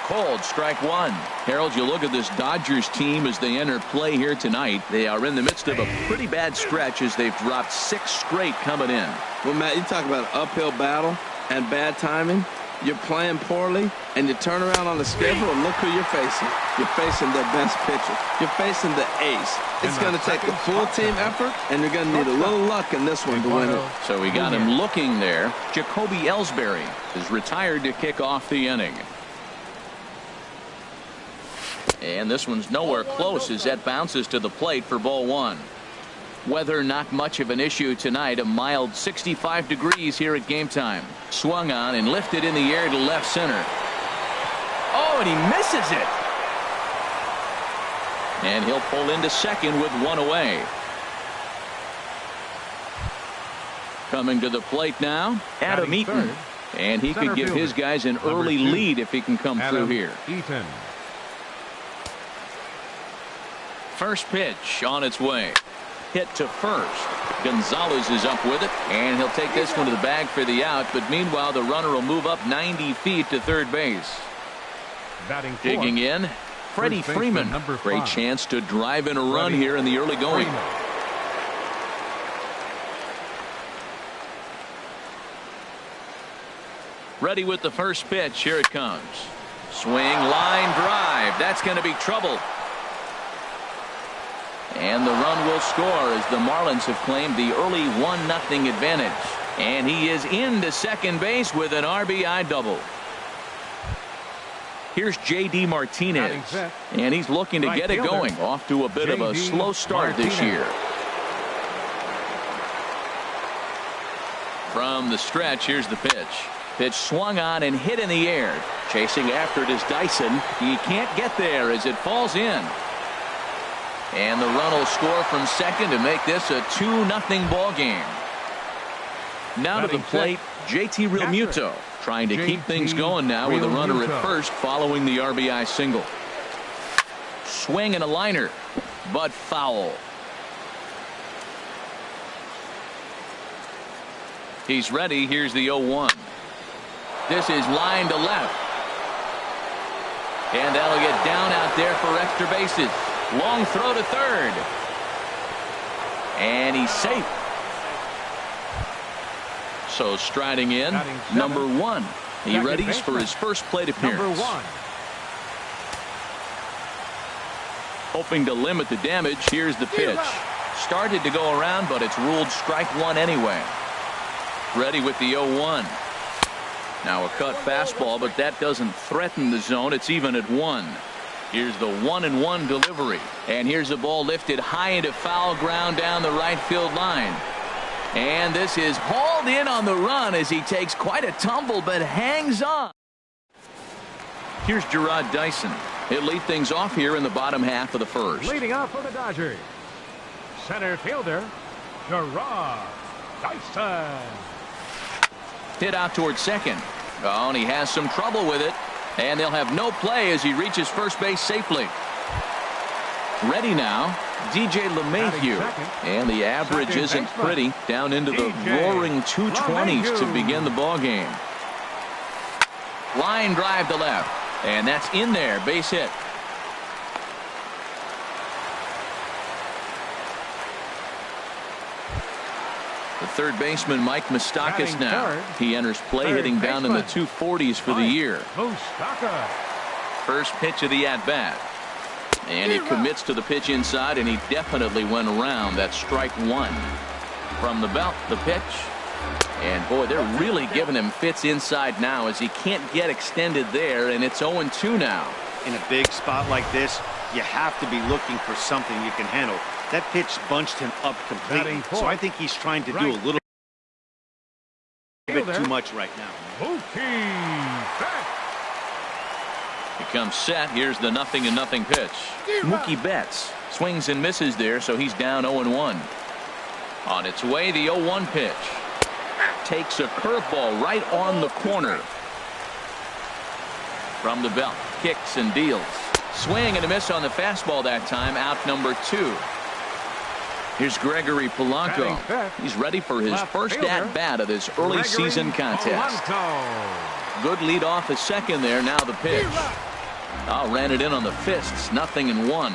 called strike one. Harold, you look at this Dodgers team as they enter play here tonight. They are in the midst of a pretty bad stretch as they've dropped 6 straight coming in. Well, Matt, you talk about an uphill battle and bad timing. You're playing poorly, and you turn around on the schedule and look who you're facing. You're facing their best pitcher. You're facing the ace. It's going to take a full team effort, and you're going to need a little luck in this one to win it. So we got him looking there. Jacoby Ellsbury is retired to kick off the inning. And this one's nowhere close as that bounces to the plate for ball one. Weather not much of an issue tonight. A mild 65 degrees here at game time. Swung on and lifted in the air to left center. Oh, and he misses it. And he'll pull into second with 1 away. Coming to the plate now, Adam Eaton. And he could give his guys an early lead if he can come through here. First pitch on its way. Hit to first. Gonzalez is up with it, and he'll take this one to the bag for the out, but meanwhile the runner will move up 90 feet to third base. Digging in, Freddie Freeman. Great chance to drive in a run here in the early going. Ready with the first pitch. Here it comes. Swing, line drive. That's going to be trouble. And the run will score as the Marlins have claimed the early 1-0 advantage. And he is into second base with an RBI double. Here's J.D. Martinez. And he's looking to get it going. Off to a bit of a slow start this year. From the stretch, here's the pitch. Pitch swung on and hit in the air. Chasing after it is Dyson. He can't get there as it falls in. And the run will score from second to make this a 2-0 ball game. Now to the plate, JT Realmuto, trying to keep things going now with a runner at first following the RBI single. Swing and a liner, but foul. He's ready. Here's the 0-1. This is line to left. And that'll get down out there for extra bases. Long throw to third. And he's safe. So striding in, number 1. He readies for his first plate appearance. Hoping to limit the damage, here's the pitch. Started to go around, but it's ruled strike one anyway. Ready with the 0-1. Now a cut fastball, but that doesn't threaten the zone. It's even at 1. Here's the 1-1 delivery. And here's a ball lifted high into foul ground down the right field line. And this is hauled in on the run as he takes quite a tumble but hangs on. Here's Gerard Dyson. He'll lead things off here in the bottom half of the first. Leading off for the Dodgers, center fielder Gerard Dyson. Hit out towards second. Oh, and he has some trouble with it. And they'll have no play as he reaches first base safely. Ready now, DJ LeMahieu. And the average isn't pretty, down into the roaring 220s to begin the ball game. Line drive to left. And that's in there, base hit. The third baseman, Mike Moustakas, now. He enters play hitting down in the 240s for the year. First pitch of the at-bat. And he commits to the pitch inside, and he definitely went around. That's strike one. From the belt, the pitch. And, boy, they're really giving him fits inside now as he can't get extended there, and it's 0-2 now. In a big spot like this, you have to be looking for something you can handle. That pitch bunched him up completely, so I think he's trying to do a little bit too much right now. He comes set. Here's the 0-0 pitch. Mookie Betts swings and misses there, so he's down 0-1. On its way, the 0-1 pitch. Takes a curveball right on the corner. From the belt, kicks and deals. Swing and a miss on the fastball that time. Out number 2. Here's Gregory Polanco. He's ready for his first at-bat of this early season contest. Good lead off at second there. Now the pitch. Oh, ran it in on the fists. 0-1.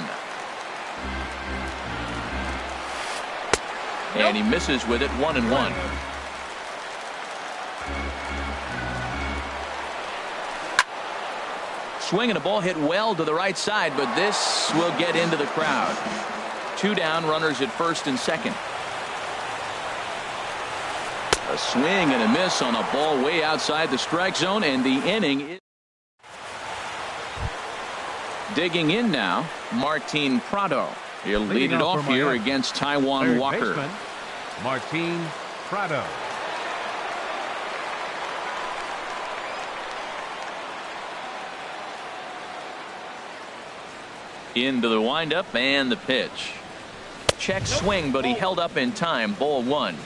And he misses with it. 1-1. Swing and a ball hit well to the right side, but this will get into the crowd. 2 down, runners at first and second. A swing and a miss on a ball way outside the strike zone, and the inning is digging in now. Martin Prado. He'll lead it off here against Taijuan Walker. Baseman, Martin Prado. Into the windup and the pitch. Check swing, but he held up in time. Ball 1.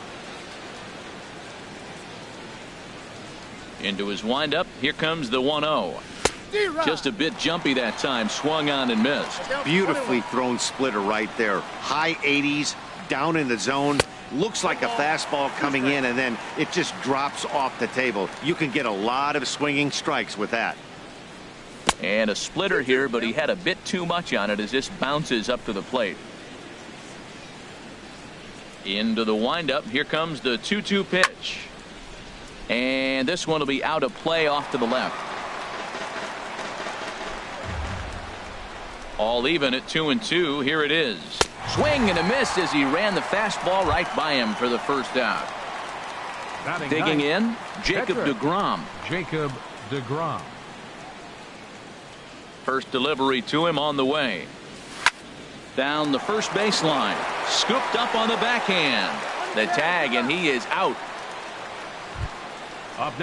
Into his windup. Here comes the 1-0. Just a bit jumpy that time. Swung on and missed. Beautifully thrown splitter right there. High 80s, down in the zone. Looks like a fastball coming in, and then it just drops off the table. You can get a lot of swinging strikes with that. And a splitter here, but he had a bit too much on it as this bounces up to the plate. Into the windup. Here comes the 2-2 pitch. And this one will be out of play off to the left. All even at 2-2. Here it is. Swing and a miss as he ran the fastball right by him for the first out. Digging in, Jacob deGrom. Jacob deGrom. First delivery to him on the way. Down the first baseline. Scooped up on the backhand. The tag, and he is out.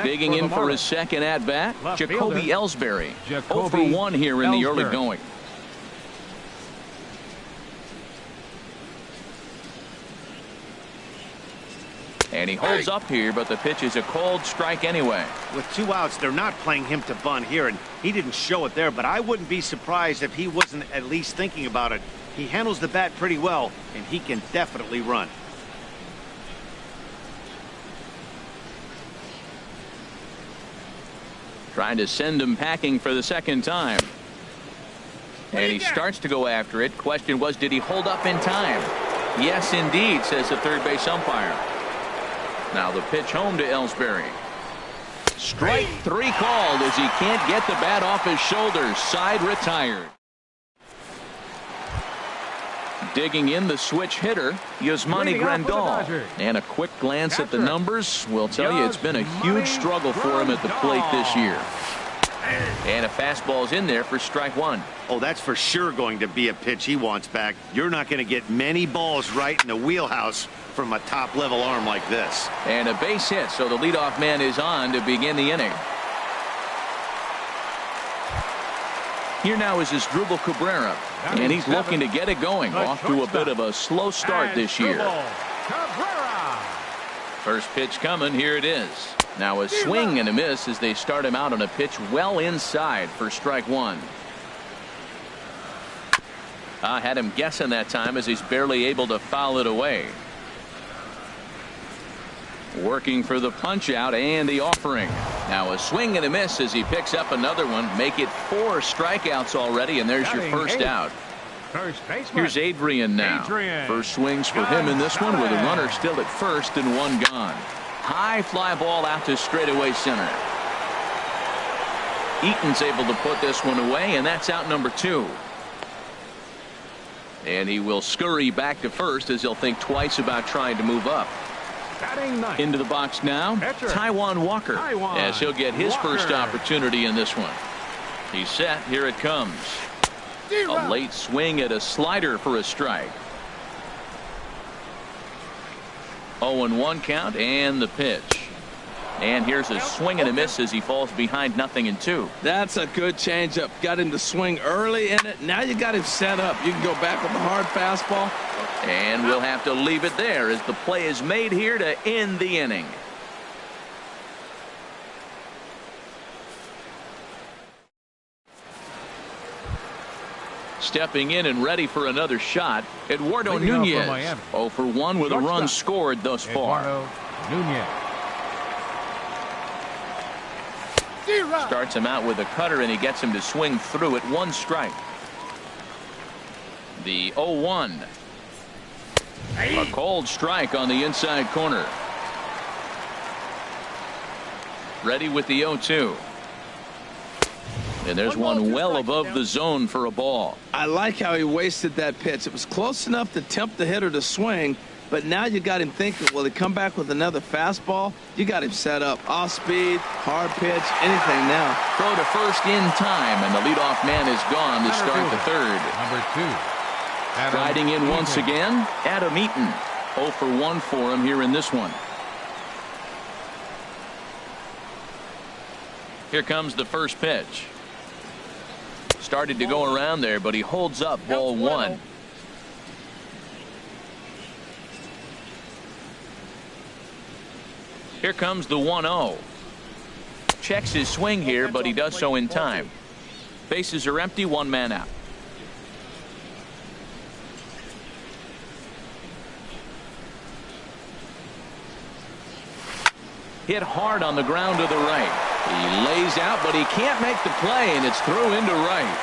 Digging in for his second at bat, Jacoby Ellsbury. 0-for-1 here in the early going. And he holds up here, but the pitch is a cold strike anyway. With 2 outs, they're not playing him to bunt here, and he didn't show it there, but I wouldn't be surprised if he wasn't at least thinking about it. He handles the bat pretty well, and he can definitely run. Trying to send him packing for the second time. And he starts to go after it. Question was, did he hold up in time? Yes, indeed, says the third base umpire. Now the pitch home to Ellsbury. Strike 3 called as he can't get the bat off his shoulders. Side retired. Digging in the switch hitter, Yasmani Grandal. And a quick glance at the numbers will tell you it's been a huge struggle for him at the plate this year. And a fastball's in there for strike 1. Oh, that's for sure going to be a pitch he wants back. You're not going to get many balls right in the wheelhouse from a top-level arm like this. And a base hit, so the leadoff man is on to begin the inning. Here now is Asdrubal Cabrera, and he's looking to get it going. Off to a bit of a slow start this year. First pitch coming. Here it is. Now a swing and a miss as they start him out on a pitch well inside for strike 1. I had him guessing that time as he's barely able to foul it away. Working for the punch out and the offering. Now a swing and a miss as he picks up another one. Make it 4 strikeouts already, and there's your first out. Here's Adrian now. First swings for him in this one with a runner still at first and 1 gone. High fly ball out to straightaway center. Eaton's able to put this one away, and that's out number 2. And he will scurry back to first as he'll think twice about trying to move up. Into the box now, Taijuan Walker, as he'll get his first opportunity in this one. He's set. Here it comes. A late swing at a slider for a strike. 0-1 count and the pitch. And here's a swing and a miss as he falls behind 0-2. That's a good changeup. Got him to swing early in it. Now you got him set up. You can go back with the hard fastball. And we'll have to leave it there as the play is made here to end the inning. Stepping in and ready for another shot, Eduardo Nunez. 0-for-1 with a run scored thus far. Starts him out with a cutter, and he gets him to swing through it. 1 strike. The 0-1. A cold strike on the inside corner. Ready with the 0-2. And there's one well above the zone for a ball. I like how he wasted that pitch. It was close enough to tempt the hitter to swing, but now you got him thinking, will he come back with another fastball? You got him set up. Off speed, hard pitch, anything now. Throw to first in time, and the leadoff man is gone to start the third. Number 2. Riding in once again, Adam Eaton. 0 for 1 for him here in this one. Here comes the first pitch. Started to go around there, but he holds up. Ball 1. Here comes the 1-0. Checks his swing here, but he does so in time. Bases are empty, 1 man out. Hit hard on the ground to the right. He lays out, but he can't make the play, and it's through into right.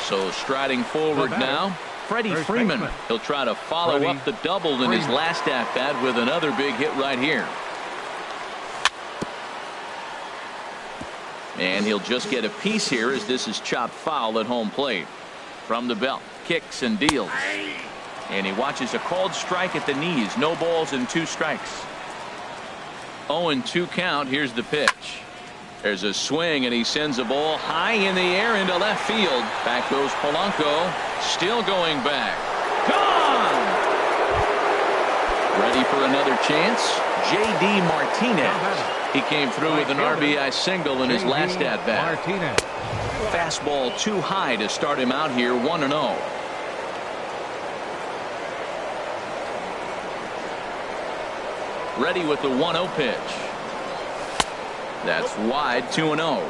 So striding forward now, Freddie Freeman. He'll try to follow up the double in his last at-bat with another big hit right here. And he'll just get a piece here as this is chopped foul at home plate. From the belt, kicks and deals. And he watches a called strike at the knees. No balls and 2 strikes. 0-2 count. Here's the pitch. There's a swing, and he sends a ball high in the air into left field. Back goes Polanco. Still going back. Gone! Ready for another chance? J.D. Martinez. He came through with an RBI single in his last at-bat. Fastball too high to start him out here. 1-0. Ready with the 1-0 pitch. That's wide. 2-0.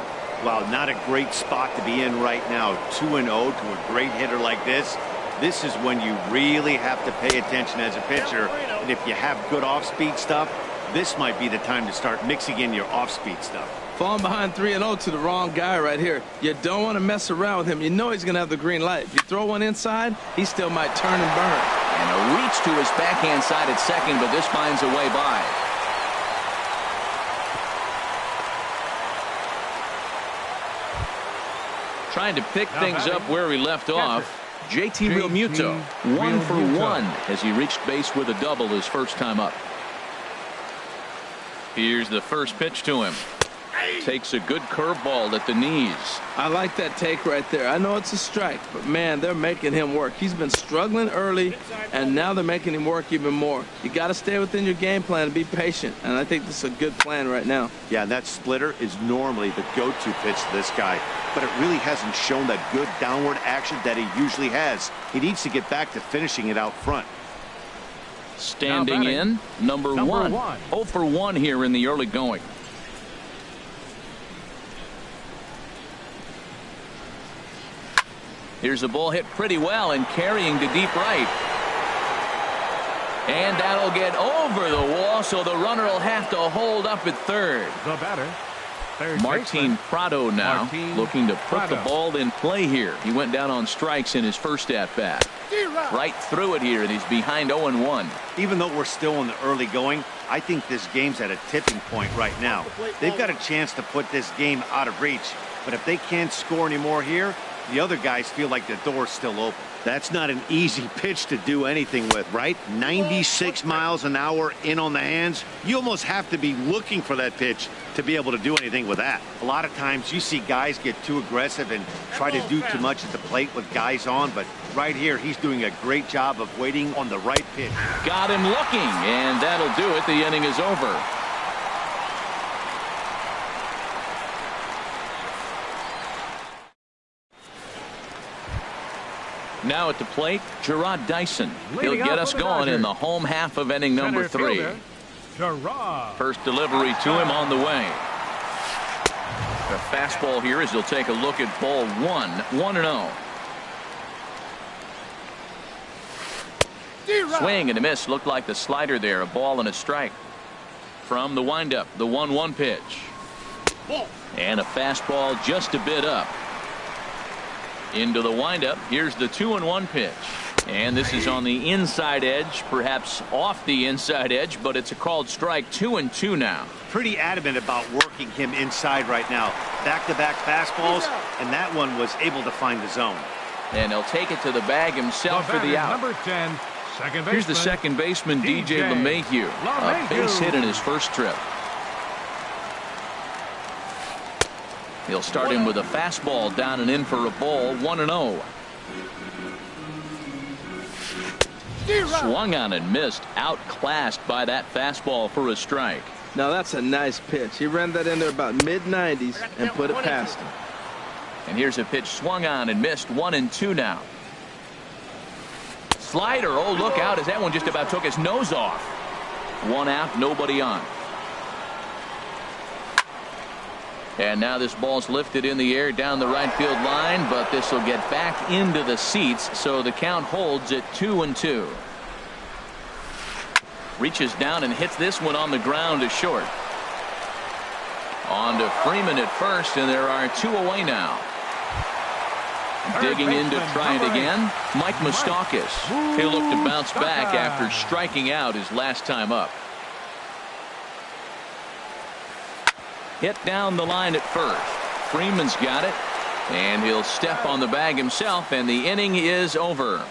Well, not a great spot to be in right now. 2-0 to a great hitter like this. This is when you really have to pay attention as a pitcher. And if you have good off-speed stuff, this might be the time to start mixing in your off-speed stuff. Falling behind 3-0 to the wrong guy right here. You don't want to mess around with him. You know he's going to have the green light. If you throw one inside, he still might turn and burn. And a reach to his backhand side at second, but this finds a way by. Trying to pick things up where he left off. JT Realmuto, 1 for 1 as he reached base with a double his first time up. Here's the first pitch to him. Takes a good curveball at the knees. I like that take right there. I know it's a strike, but man, they're making him work. He's been struggling early, and now they're making him work even more. You got to stay within your game plan and be patient, and I think this is a good plan right now. Yeah, that splitter is normally the go-to pitch to this guy, but it really hasn't shown that good downward action that he usually has. He needs to get back to finishing it out front. Standing in, number 1. 0 for 1 here in the early going. Here's the ball hit pretty well and carrying to deep right. And that'll get over the wall, so the runner will have to hold up at third. The batter, third Martin Prado now looking to put the ball in play here. He went down on strikes in his first at-bat. Right through it here, and he's behind 0-1. Even though we're still in the early going, I think this game's at a tipping point right now. They've got a chance to put this game out of reach, but if they can't score anymore here, the other guys feel like the door's still open. That's not an easy pitch to do anything with, right? 96 miles an hour in on the hands. You almost have to be looking for that pitch to be able to do anything with that. A lot of times you see guys get too aggressive and try to do too much at the plate with guys on, but right here he's doing a great job of waiting on the right pitch. Got him looking, and that'll do it. The inning is over. Now at the plate, Gerard Dyson. He'll get us going in the home half of inning number 3. First delivery to him on the way. A fastball here as he'll take a look at ball 1. 1-0. Swing and a miss. Looked like the slider there. A ball and a strike. From the windup, the 1-1 pitch. And a fastball just a bit up. Into the windup. Here's the 2-1 pitch. And this is on the inside edge, perhaps off the inside edge, but it's a called strike. 2-2 now. Pretty adamant about working him inside right now. Back-to-back fastballs, and that one was able to find the zone. And he'll take it to the bag himself for the out. Number 10, second baseman. Here's the second baseman, DJ LeMahieu. A base hit in his first trip. He'll start him with a fastball down and in for a ball. 1-0. Swung on and missed. Outclassed by that fastball for a strike. Now that's a nice pitch. He ran that in there about mid-90s and put it past him. And here's a pitch swung on and missed. 1-2 now. Slider. Oh, look out as that one just about took his nose off. 1 out, nobody on. And now this ball's lifted in the air down the right field line, but this will get back into the seats, so the count holds at 2-2. Reaches down and hits this one on the ground to short. On to Freeman at first, and there are 2 away now. Digging in to try it again, Mike Moustakas. He'll look to bounce back after striking out his last time up. Hit down the line at first. Freeman's got it, and he'll step on the bag himself, and the inning is over.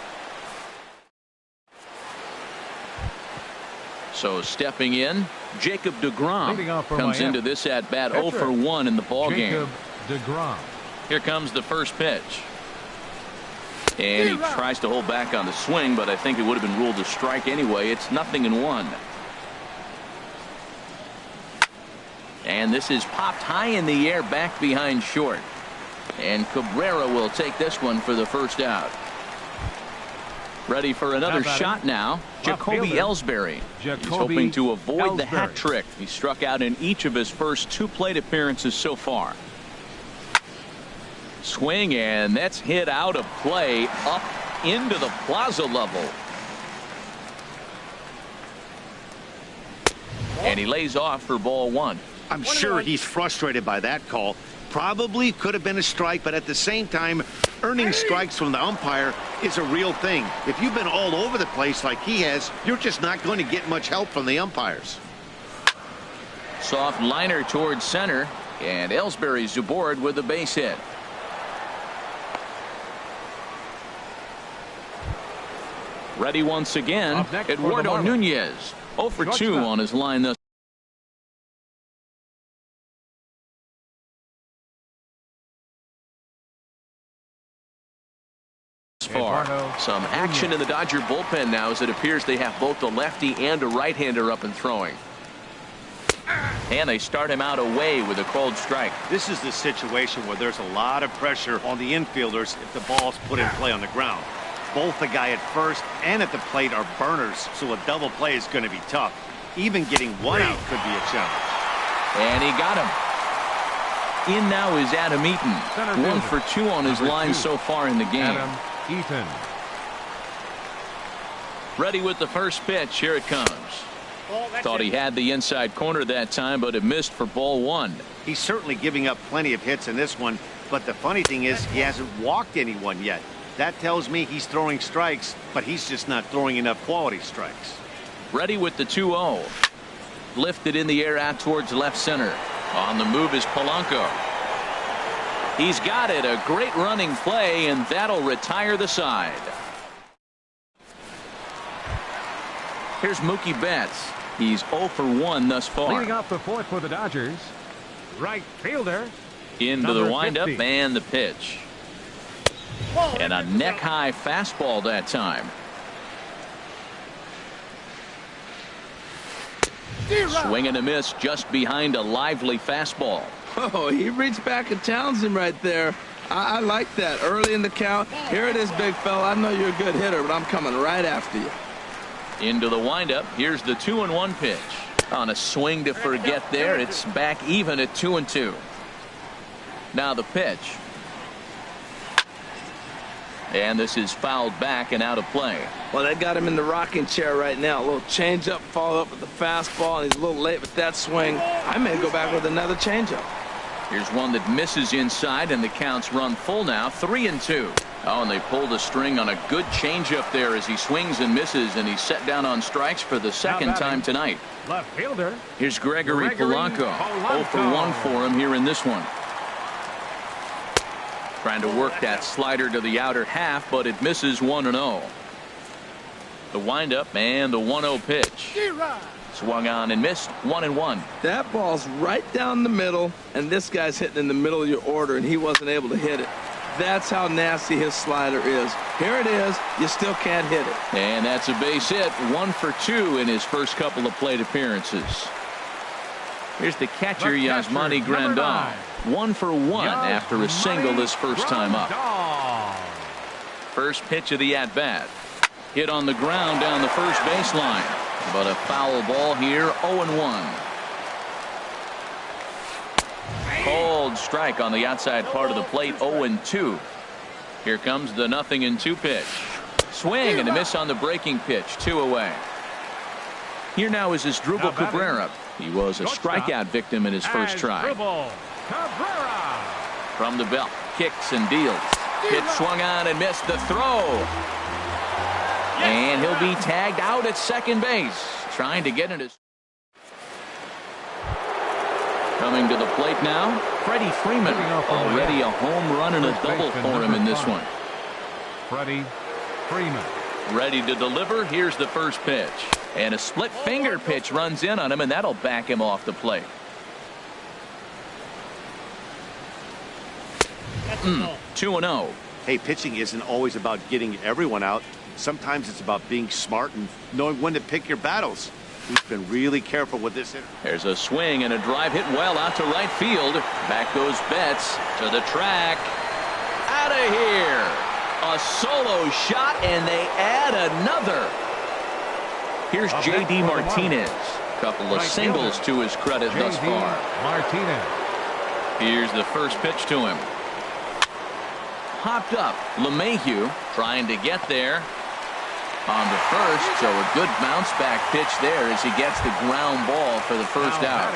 So stepping in, Jacob deGrom comes into this at bat 0 for 1 in the ball game. Here comes the first pitch. And he tries to hold back on the swing, but I think it would have been ruled a strike anyway. It's 0-1. And this is popped high in the air back behind short. And Cabrera will take this one for the first out. Ready for another shot now. Jacoby Ellsbury. He's hoping to avoid the hat trick. He struck out in each of his first 2 plate appearances so far. Swing, and that's hit out of play up into the plaza level. And he lays off for ball 1. I'm sure he's frustrated by that call. Probably could have been a strike, but at the same time, earning strikes from the umpire is a real thing. If you've been all over the place like he has, you're just not going to get much help from the umpires. Soft liner towards center, and Ellsbury's aboard with a base hit. Ready once again, Eduardo Nunez. 0 for 2 on his line thus far. Some action in the Dodger bullpen now as it appears they have both a lefty and a right-hander up and throwing. And they start him out away with a called strike. This is the situation where there's a lot of pressure on the infielders if the ball's put in play on the ground. Both the guy at first and at the plate are burners, so a double play is going to be tough. Even getting 1 out could be a challenge. And he got him. In now is Adam Eaton. 1 for 2 on his line so far in the game. Eaton. Ready with the first pitch. Here it comes. Thought he had the inside corner that time, but it missed for ball 1. He's certainly giving up plenty of hits in this one, but the funny thing is he hasn't walked anyone yet. That tells me he's throwing strikes, but he's just not throwing enough quality strikes. Ready with the 2-0. Lifted in the air out towards left center. On the move is Polanco. He's got it. A great running play, and that'll retire the side. Here's Mookie Betts. He's 0 for 1 thus far. Leading off the 4th for the Dodgers, right fielder. Into the windup and the pitch. And a neck-high fastball that time. Swing and a miss just behind a lively fastball. Oh, he reached back at Townsend right there. I like that. Early in the count. Here it is, big fella. I know you're a good hitter, but I'm coming right after you. Into the windup. Here's the 2-1 pitch. On a swing to forget there, it's back even at 2-2. Now the pitch. And this is fouled back and out of play. Well, they got him in the rocking chair right now. A little changeup, follow up with the fastball, and he's a little late with that swing. I may go back with another changeup. Here's one that misses inside, and the counts run full now, 3-2. Oh, and they pulled a string on a good changeup there as he swings and misses, and he's set down on strikes for the second time tonight. Left fielder. Here's Gregory Polanco. 0 for 1 for him here in this one. Trying to work that slider to the outer half, but it misses 1-0. The windup and the 1-0 pitch. Swung on and missed, 1-1. That ball's right down the middle, and this guy's hitting in the middle of your order, and he wasn't able to hit it. That's how nasty his slider is. Here it is. You still can't hit it. And that's a base hit. 1 for 2 in his first couple of plate appearances. Here's the catcher, Yasmani Grandal. 1 for 1 after a single his first time up. First pitch of the at-bat. Hit on the ground down the first baseline. But a foul ball here, 0-1. Cold strike on the outside part of the plate, 0-2. Here comes the 0-2 pitch. Swing and a miss on the breaking pitch, 2 away. Here now is Asdrubal Cabrera. He was a strikeout victim in his first try. From the belt, kicks and deals. Pitch swung on and missed the throw. And he'll be tagged out at second base. Trying to get into. Coming to the plate now, Freddie Freeman. Already a home run and a double for him in this one. Freddie Freeman. Ready to deliver. Here's the first pitch. And a split finger pitch runs in on him, and that'll back him off the plate. 2-0. Hey, pitching isn't always about getting everyone out. Sometimes it's about being smart and knowing when to pick your battles. He's been really careful with this. There's a swing and a drive hit well out to right field. Back goes Betts to the track. Out of here. A solo shot, and they add another. Here's J.D. Martinez. Couple of singles to his credit thus far. Martinez. Here's the first pitch to him. Hopped up. LeMahieu trying to get there on the first, so a good bounce back pitch there as he gets the ground ball for the first out.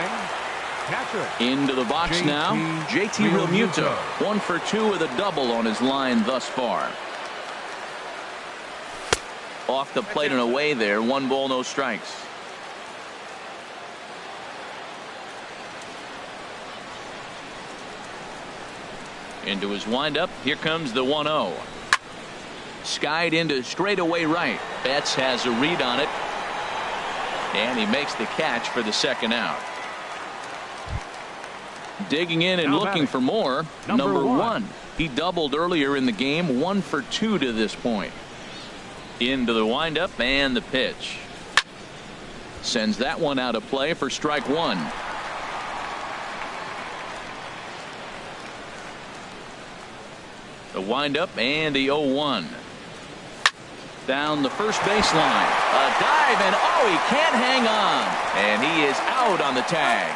Into the box now, JT Realmuto. 1 for 2 with a double on his line thus far. Off the plate and away there, 1 ball, no strikes. Into his windup, here comes the 1-0. Skied into straightaway right. Betts has a read on it. And he makes the catch for the second out. Digging in and looking for more. Number 1. He doubled earlier in the game. 1 for 2 to this point. Into the windup and the pitch. Sends that one out of play for strike 1. The windup and the 0-1. Down the first baseline. A dive, and oh, he can't hang on. And he is out on the tag.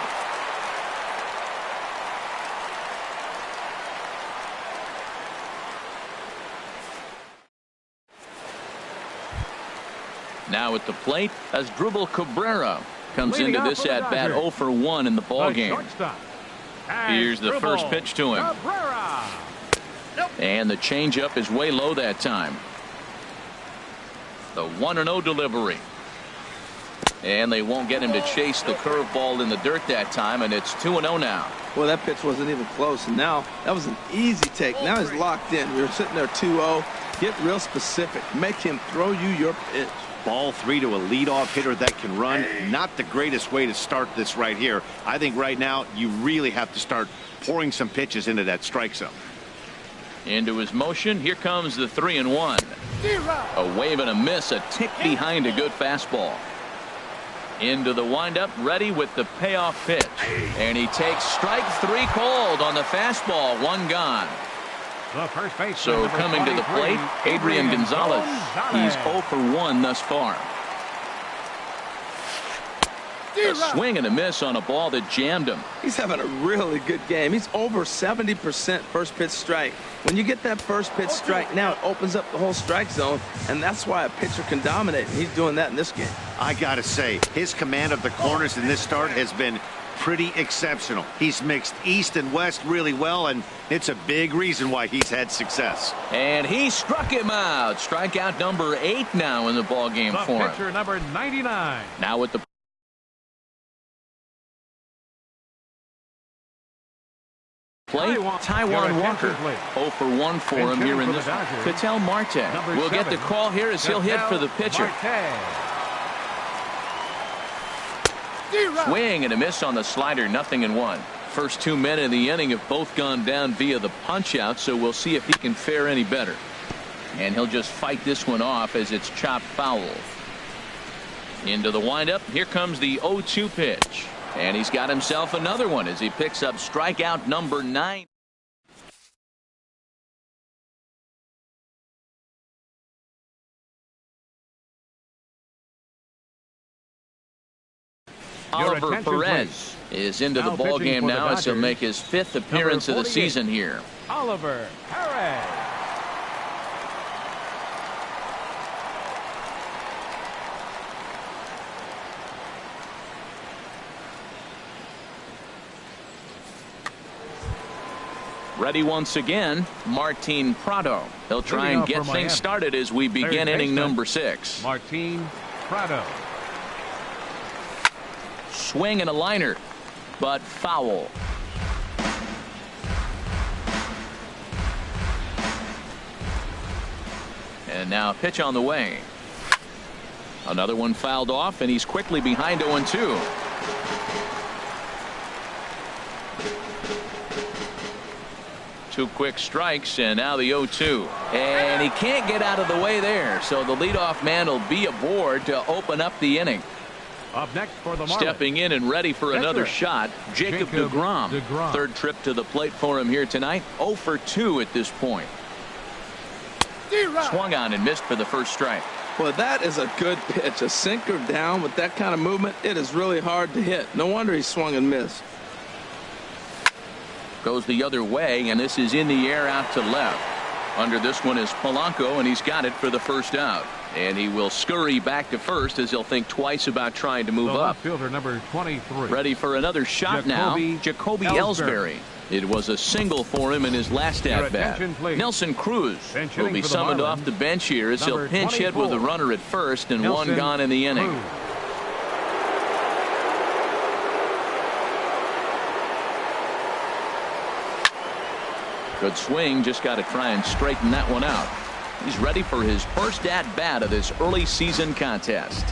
Now at the plate, Asdrubal Cabrera comes into this at bat 0 for 1 in the ball game. Here's the first pitch to him. And the changeup is way low that time. The 1-0 delivery. And they won't get him to chase the curveball in the dirt that time, and it's 2-0 now. Well, that pitch wasn't even close, and now that was an easy take. Now he's locked in. You're sitting there 2-0. Get real specific. Make him throw you your pitch. Ball 3 to a leadoff hitter that can run. Not the greatest way to start this right here. I think right now you really have to start pouring some pitches into that strike zone. Into his motion. Here comes the 3-1. A wave and a miss. A tick behind a good fastball. Into the windup. Ready with the payoff pitch. And he takes strike 3 called on the fastball. 1 gone. So coming to the plate, Adrian Gonzalez. He's 0 for 1 thus far. A swing and a miss on a ball that jammed him. He's having a really good game. He's over 70% first pitch strike. When you get that first pitch strike, now it opens up the whole strike zone, and that's why a pitcher can dominate. And he's doing that in this game. I gotta say, his command of the corners in this start has been pretty exceptional. He's mixed east and west really well, and it's a big reason why he's had success. And he struck him out. Strikeout number 8 now in the ball game for him. Pitcher number 99. Now with the plate, Taijuan Walker. 0 for 1 for him here in this. Ketel Marte will get the call here as he'll hit for the pitcher. Swing and a miss on the slider, 0-1. First 2 men in the inning have both gone down via the punch-out, so we'll see if he can fare any better. And he'll just fight this one off as it's chopped foul. Into the windup. Here comes the 0-2 pitch. And he's got himself another one as he picks up strikeout number 9. Oliver Perez is into the ball game now as he'll make his 5th appearance of the season here. Oliver Perez. Ready once again, Martin Prado. He'll try and get things started as we begin inning number 6. Martin Prado. Swing and a liner, but foul. And now pitch on the way. Another one fouled off, and he's quickly behind 0-2. Two quick strikes, and now the 0-2. And he can't get out of the way there, so the leadoff man will be aboard to open up the inning. Up next for the Marlins. Stepping in and ready for another shot, Jacob deGrom. Third trip to the plate for him here tonight. 0 for 2 at this point. Swung on and missed for the first strike. Well, that is a good pitch. A sinker down with that kind of movement, it is really hard to hit. No wonder he swung and missed. Goes the other way, and this is in the air out to left. Under this one is Polanco, and he's got it for the first out. And he will scurry back to first as he'll think twice about trying to move up. Fielder number 23. Ready for another shot now. Jacoby Ellsbury. It was a single for him in his last at-bat. Nelson Cruz will be summoned off the bench here as he'll pinch hit with a runner at first and one gone in the inning. Good swing, just got to try and straighten that one out. He's ready for his first at-bat of this early season contest.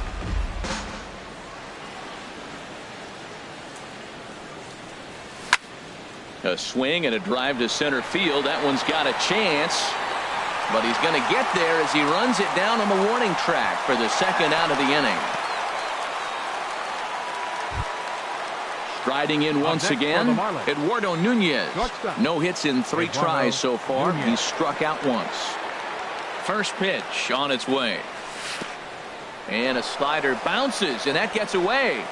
A swing and a drive to center field. That one's got a chance, but he's going to get there as he runs it down on the warning track for the second out of the inning. Striding in once again, Eduardo Nunez. No hits in 3 tries so far. He's struck out once. First pitch on its way. And a slider bounces, and that gets away.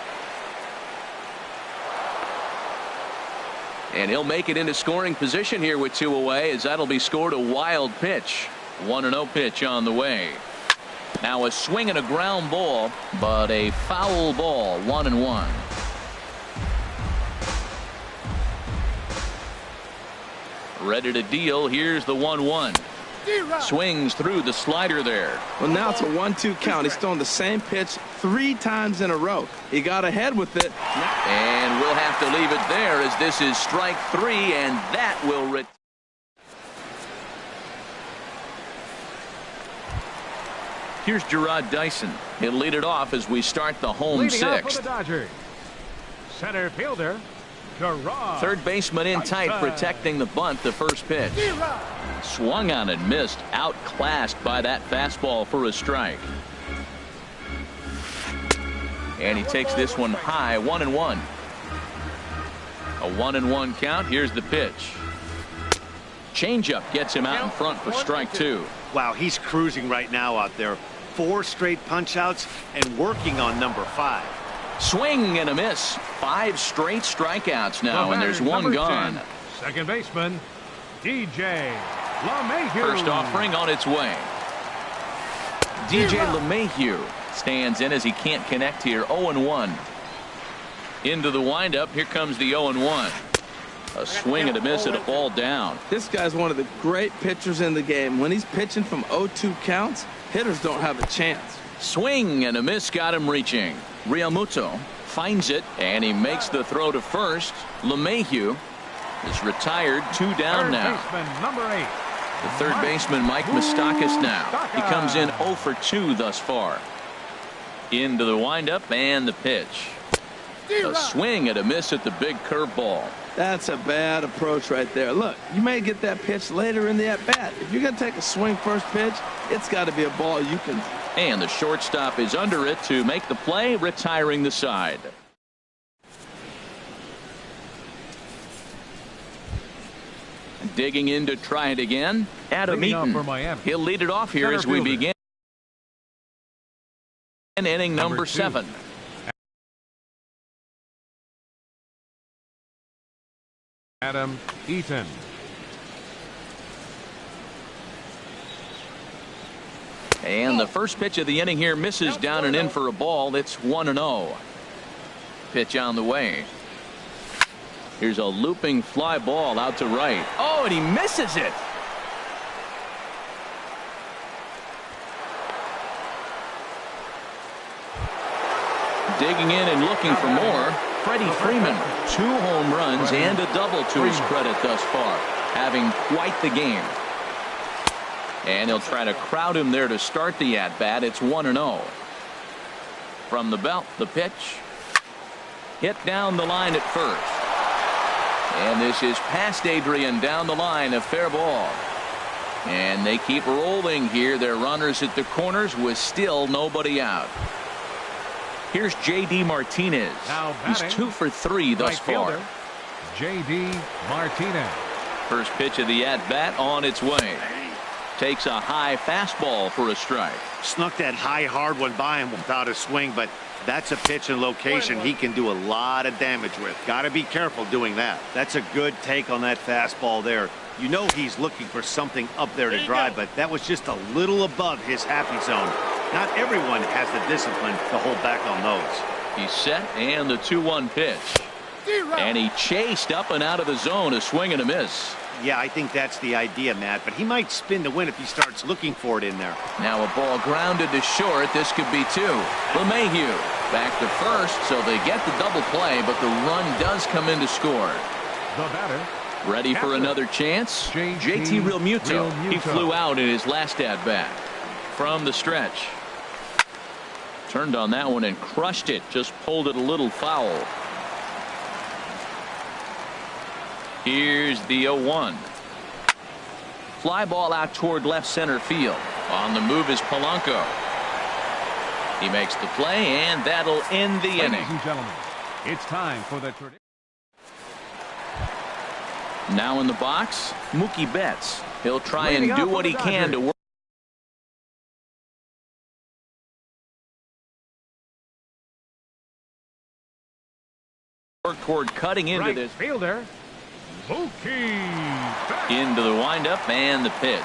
And he'll make it into scoring position here with 2 away, as that'll be scored a wild pitch. 1-0 pitch on the way. Now a swing and a ground ball, but a foul ball. 1-1. Ready to deal. Here's the 1-1. Swings through the slider there. Well, now it's a 1-2 count. He's thrown the same pitch 3 times in a row. He got ahead with it. And we'll have to leave it there as this is strike 3, and that will Here's Gerard Dyson. He'll lead it off as we start the home 6th. The Dodgers. Center fielder Gerard. Third baseman in tight, protecting the bunt. The first pitch. Swung on and missed. Outclassed by that fastball for a strike. And he takes this one high. 1-1. A 1-1 count. Here's the pitch. Changeup gets him out in front for strike 2. Wow, he's cruising right now out there. 4 straight punch outs and working on number 5. Swing and a miss. 5 straight strikeouts now, and there's one Number gone. 10, second baseman, DJ LeMahieu. First offering on its way. DJ LeMahieu stands in as he can't connect here. 0-1. Into the windup. Here comes the 0-1. A swing and a miss and a ball down. This guy's one of the great pitchers in the game. When he's pitching from 0-2 counts, hitters don't have a chance. Swing and a miss got him reaching. Realmuto finds it, and he makes the throw to first. LeMahieu is retired. 2 down now. Baseman, number 8. The third baseman, Mike Moustakas, now. He comes in 0 for 2 thus far. Into the windup and the pitch. A swing and a miss at the big curveball. That's a bad approach right there. Look, you may get that pitch later in the at-bat. If you're going to take a swing first pitch, it's got to be a ball you can. And the shortstop is under it to make the play, retiring the side. Digging in to try it again. Adam Eaton. He'll lead it off here as we begin inning number 7. Adam Eaton. And the first pitch of the inning here misses down and in for a ball. It's 1-0. Pitch on the way. Here's a looping fly ball out to right. Oh, and he misses it. Digging in and looking for more. Freddie Freeman, 2 home runs and a double to his credit thus far, having quite the game. And he'll try to crowd him there to start the at-bat. It's 1-0. From the belt, the pitch. Hit down the line at first. And this is past Adrian down the line, a fair ball. And they keep rolling here. Their runners at the corners with still nobody out. Here's J.D. Martinez. He's 2 for 3 thus far. J.D. Martinez. First pitch of the at-bat on its way. Takes a high fastball for a strike. Snuck that high hard one by him without a swing, but that's a pitch and location he can do a lot of damage with. Got to be careful doing that. That's a good take on that fastball there. You know he's looking for something up there to drive, but that was just a little above his happy zone. Not everyone has the discipline to hold back on those. He's set, and the 2-1 pitch. And he chased up and out of the zone, a swing and a miss. Yeah, I think that's the idea, Matt, but he might spin to win if he starts looking for it in there. Now a ball grounded to short. This could be 2. LeMahieu back to first, so they get the double play, but the run does come in to score. The batter. Ready for another chance? JT Realmuto. He flew out in his last at-bat. From the stretch. Turned on that one and crushed it. Just pulled it a little foul. Here's the 0-1. Fly ball out toward left center field. On the move is Polanco. He makes the play, and that'll end the inning. Ladies and gentlemen, it's time for the tradition. Now in the box, Mookie Betts. He'll try and do what he can to work toward cutting into this. Fielder, Mookie. Into the windup and the pitch.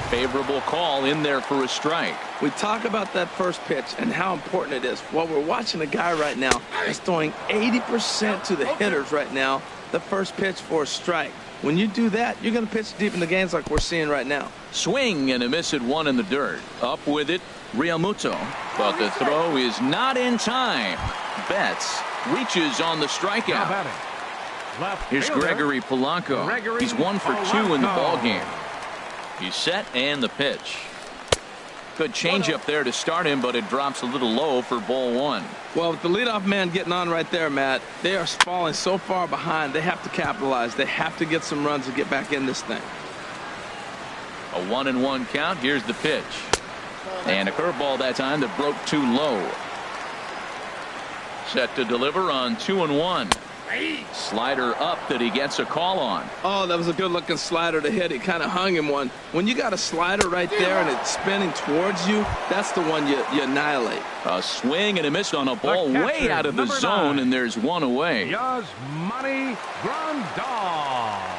Favorable call in there for a strike. We talk about that first pitch and how important it is. Well, we're watching a guy right now that's throwing 80% to the hitters right now. The first pitch for a strike. When you do that, you're going to pitch deep in the games like we're seeing right now. Swing and a miss at 1 in the dirt. Up with it, Realmuto. But the throw is not in time. Betts reaches on the strikeout. Here's Gregory Polanco. He's 1 for 2 in the ballgame. He's set, and the pitch. Good changeup there to start him, but it drops a little low for ball 1. Well, with the leadoff man getting on right there, Matt, they are falling so far behind. They have to capitalize. They have to get some runs to get back in this thing. A 1-1 count. Here's the pitch. And a curveball that time that broke too low. Set to deliver on 2-1. Slider up that he gets a call on. Oh, that was a good-looking slider to hit. He kind of hung him one. When you got a slider right there and it's spinning towards you, that's the one you annihilate. A swing and a miss on a ball way out of the zone, and there's one away. Yasmani Grandal.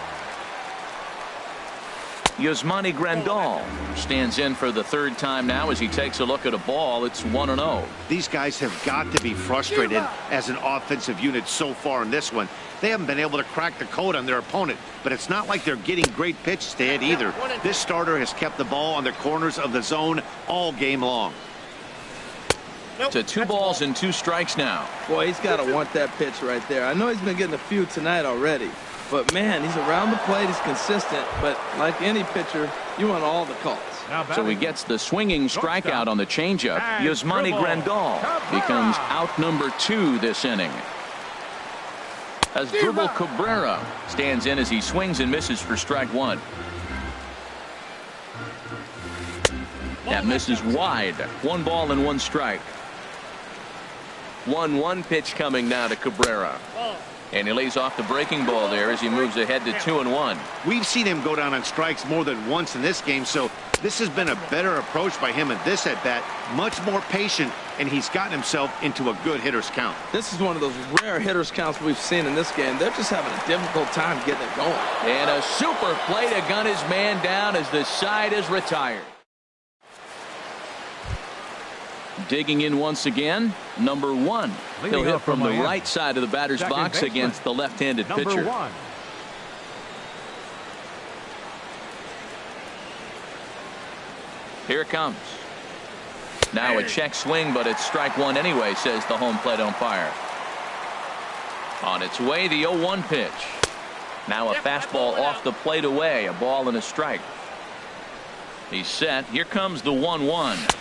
Yasmani Grandal stands in for the third time now as he takes a look at a ball. It's 1-0. These guys have got to be frustrated as an offensive unit so far in this one. They haven't been able to crack the code on their opponent, but it's not like they're getting great pitches to hit either. This starter has kept the ball on the corners of the zone all game long. To 2 balls and 2 strikes now. Boy, he's got to want that pitch right there. I know he's been getting a few tonight already. But, man, he's around the plate. He's consistent. But like any pitcher, you want all the calls. So he gets the swinging strikeout on the changeup. Yasmani Grandal becomes out number 2 this inning. As Dribble Cabrera stands in as he swings and misses for strike 1. That misses wide. 1 ball and 1 strike. 1-1 pitch coming now to Cabrera. And he lays off the breaking ball there as he moves ahead to 2-1. We've seen him go down on strikes more than once in this game, so this has been a better approach by him at this at-bat. Much more patient, and he's gotten himself into a good hitter's count. This is one of those rare hitter's counts we've seen in this game. They're just having a difficult time getting it going. And a super play to gun his man down as the side is retired. Digging in once again, number 1. He'll hit from the right side of the batter's box against the left-handed pitcher. Here it comes. Now a check swing, but it's strike 1 anyway, says the home plate umpire. On its way, the 0-1 pitch. Now a fastball off the plate away, a ball and a strike. He's set. Here comes the 1-1.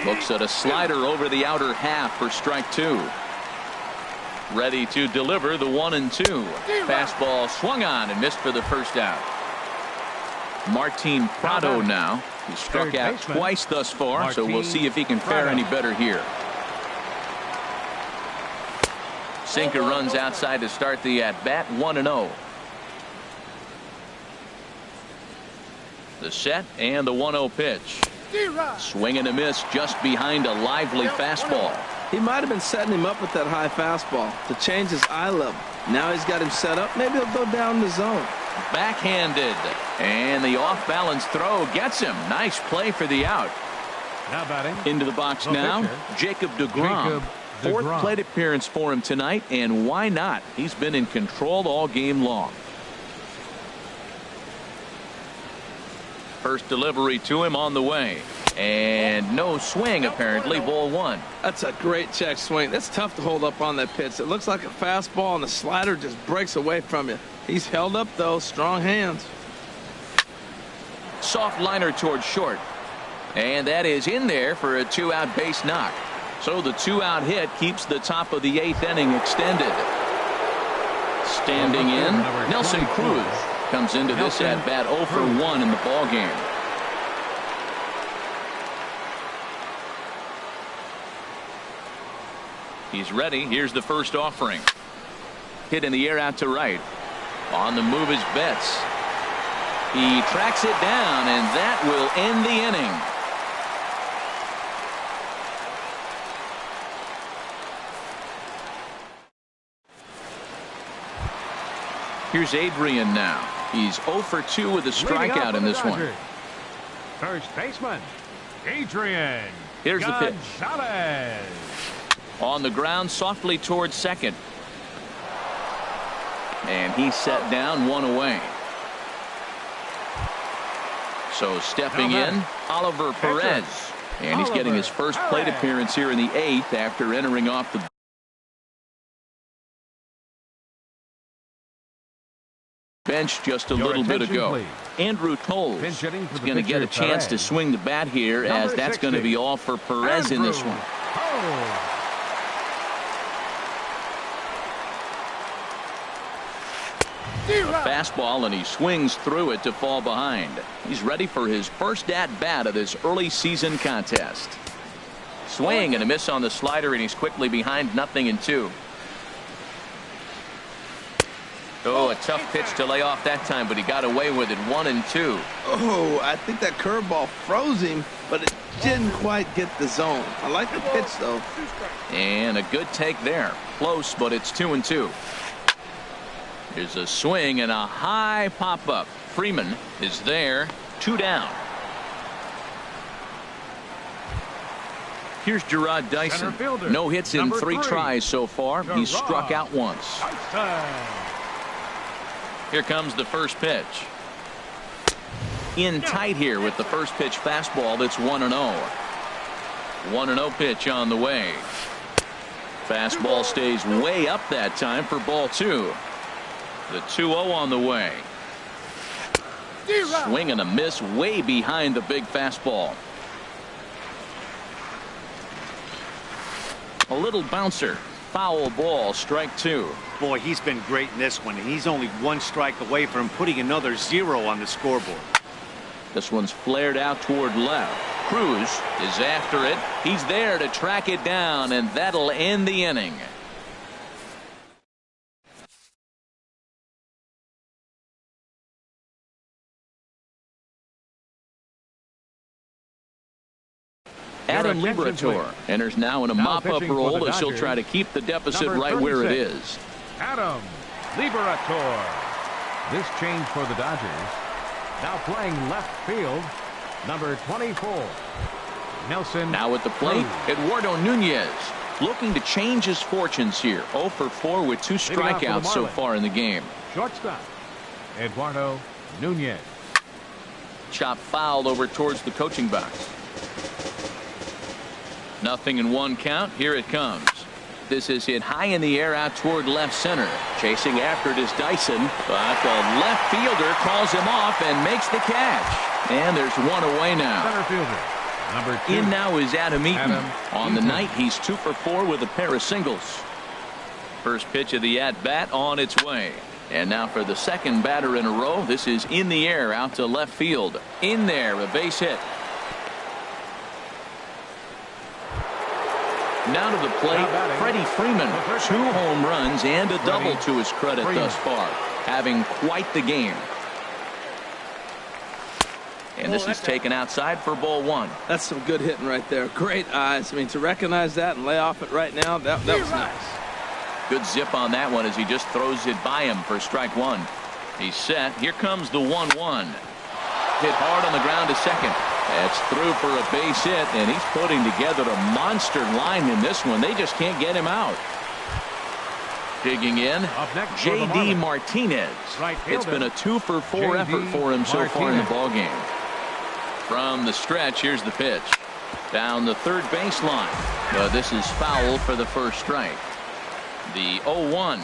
Looks at a slider over the outer half for strike 2. Ready to deliver the 1-2. Fastball swung on and missed for the first out. Martin Prado now. He struck out twice thus far, so we'll see if he can fare any better here. Sinker runs outside to start the at-bat. 1-0. The set and the 1-0 pitch. Swing and a miss just behind a lively fastball. He might have been setting him up with that high fastball to change his eye level. Now he's got him set up. Maybe he'll go down the zone. Backhanded. And the off-balance throw gets him. Nice play for the out. Now batting. Into the box now, Jacob deGrom. 4th plate appearance for him tonight, and why not? He's been in control all game long. First delivery to him on the way. And no swing, apparently. Ball 1. That's a great check swing. That's tough to hold up on that pitch. It looks like a fastball, and the slider just breaks away from you. He's held up, though. Strong hands. Soft liner towards short. And that is in there for a 2-out base knock. So the 2-out hit keeps the top of the 8th inning extended. Standing in, Nelson Cruz comes into this at-bat 0 for 1 in the ball game. He's ready. Here's the first offering. Hit in the air out to right. On the move is Betts. He tracks it down, and that will end the inning. Here's Adrian now. He's 0 for 2 with a strikeout in this one. First baseman, Adrian. Here's the pitch. Gonzalez. On the ground, softly towards second. And he's set down, 1 away. So stepping in, Oliver Perez. And he's getting his first plate appearance here in the 8th after entering off the bench just a little bit ago. Please. Andrew Toles is going to get a chance to swing the bat here, as that's going to be all for Perez in this one. A fastball, and he swings through it to fall behind. He's ready for his first at-bat of this early season contest. Swing and a miss on the slider, and he's quickly behind 0-2. Oh, a tough pitch to lay off that time, but he got away with it. 1-2. Oh, I think that curveball froze him, but it didn't quite get the zone. I like the pitch, though. And a good take there. Close, but it's 2-2. Here's a swing and a high pop-up. Freeman is there. 2 down. Here's Gerard Dyson. No hits in 3 tries so far. He's struck out once. Here comes the first pitch. In tight here with the first pitch fastball. That's 1-0. 1-0 pitch on the way. Fastball stays way up that time for ball 2. The 2-0 on the way. Swing and a miss way behind the big fastball. A little bouncer. Foul ball. Strike 2. Boy, he's been great in this one, and he's only 1 strike away from putting another 0 on the scoreboard. This one's flared out toward left. Cruz is after it. He's there to track it down, and that'll end the inning. Adam Liberatore enters now in a mop-up role as he'll try to keep the deficit right where it is. Adam Liberatore. This change for the Dodgers. Now playing left field, number 24. Nelson. Now at the plate, Eduardo Nunez looking to change his fortunes here. 0 for 4 with 2 strikeouts so far in the game. Shortstop, Eduardo Nunez. Chop fouled over towards the coaching box. 0-1 count. Here it comes. This is hit high in the air out toward left center. Chasing after it is Dyson, but the left fielder calls him off and makes the catch. And there's 1 away now. Center fielder, number 2. In now is Adam Eaton. On the night, he's 2 for 4 with a pair of singles. First pitch of the at-bat on its way. And now for the second batter in a row. This is in the air out to left field. In there, a base hit. Now to the plate, Freddie Freeman. 2 home runs and a double to his credit thus far. Having quite the game. And this is taken outside for ball 1. That's some good hitting right there. Great eyes. I mean, to recognize that and lay off it right now, that was nice. Good zip on that one as he just throws it by him for strike 1. He's set. Here comes the 1-1. Hit hard on the ground to second. That's through for a base hit, and he's putting together a monster line in this one. They just can't get him out. Digging in, J.D. Martinez. It's been a 2 for 4 effort for him so far in the ballgame. From the stretch, here's the pitch. Down the third baseline. But this is foul for the first strike. The 0-1.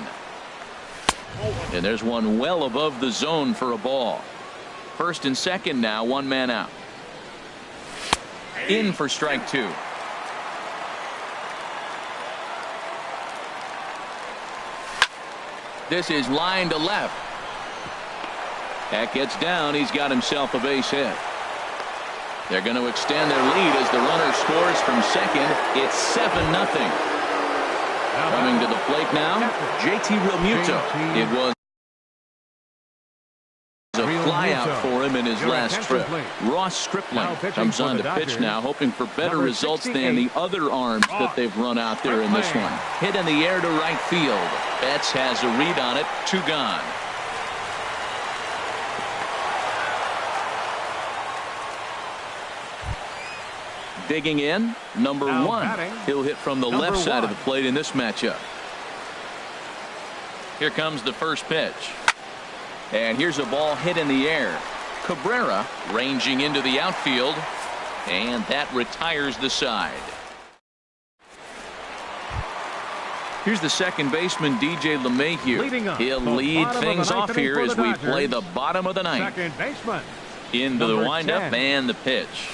And there's one well above the zone for a ball. First and second now, 1 man out. In for strike 2. This is line to left. That gets down. He's got himself a base hit. They're going to extend their lead as the runner scores from second. It's 7-0. Coming to the plate now, JT Realmuto. It was a flyout for him in his last trip. Ross Stripling comes on to pitch now, hoping for better results than the other arms that they've run out there in this one. Hit in the air to right field. Betts has a read on it. 2 gone. Digging in, number 1. He'll hit from the left side of the plate in this matchup. Here comes the first pitch. And here's a ball hit in the air. Cabrera ranging into the outfield. And that retires the side. Here's the second baseman, DJ LeMahieu. He'll lead things off here as we play the bottom of the ninth. Into the windup and the pitch.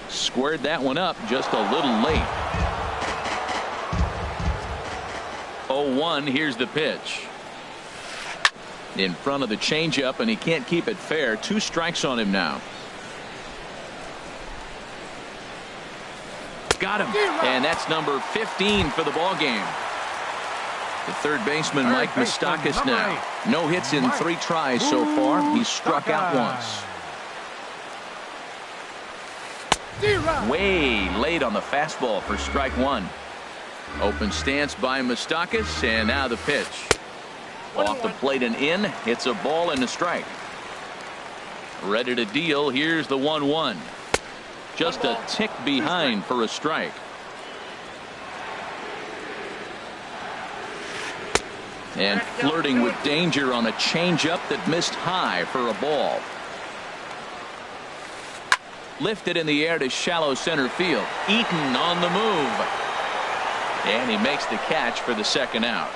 Squared that one up just a little late. 0-1. Here's the pitch. In front of the changeup, and he can't keep it fair. 2 strikes on him now. Got him. And that's number 15 for the ball game. The third baseman, Mike Moustakas now. No hits in 3 tries so far. He's struck out once. Way late on the fastball for strike 1. Open stance by Moustakas, and now the pitch. Off the plate and in. It's a ball and a strike. Ready to deal. Here's the 1-1. Just a tick behind for a strike. And flirting with danger on a changeup that missed high for a ball. Lifted in the air to shallow center field. Eaton on the move. And he makes the catch for the second out.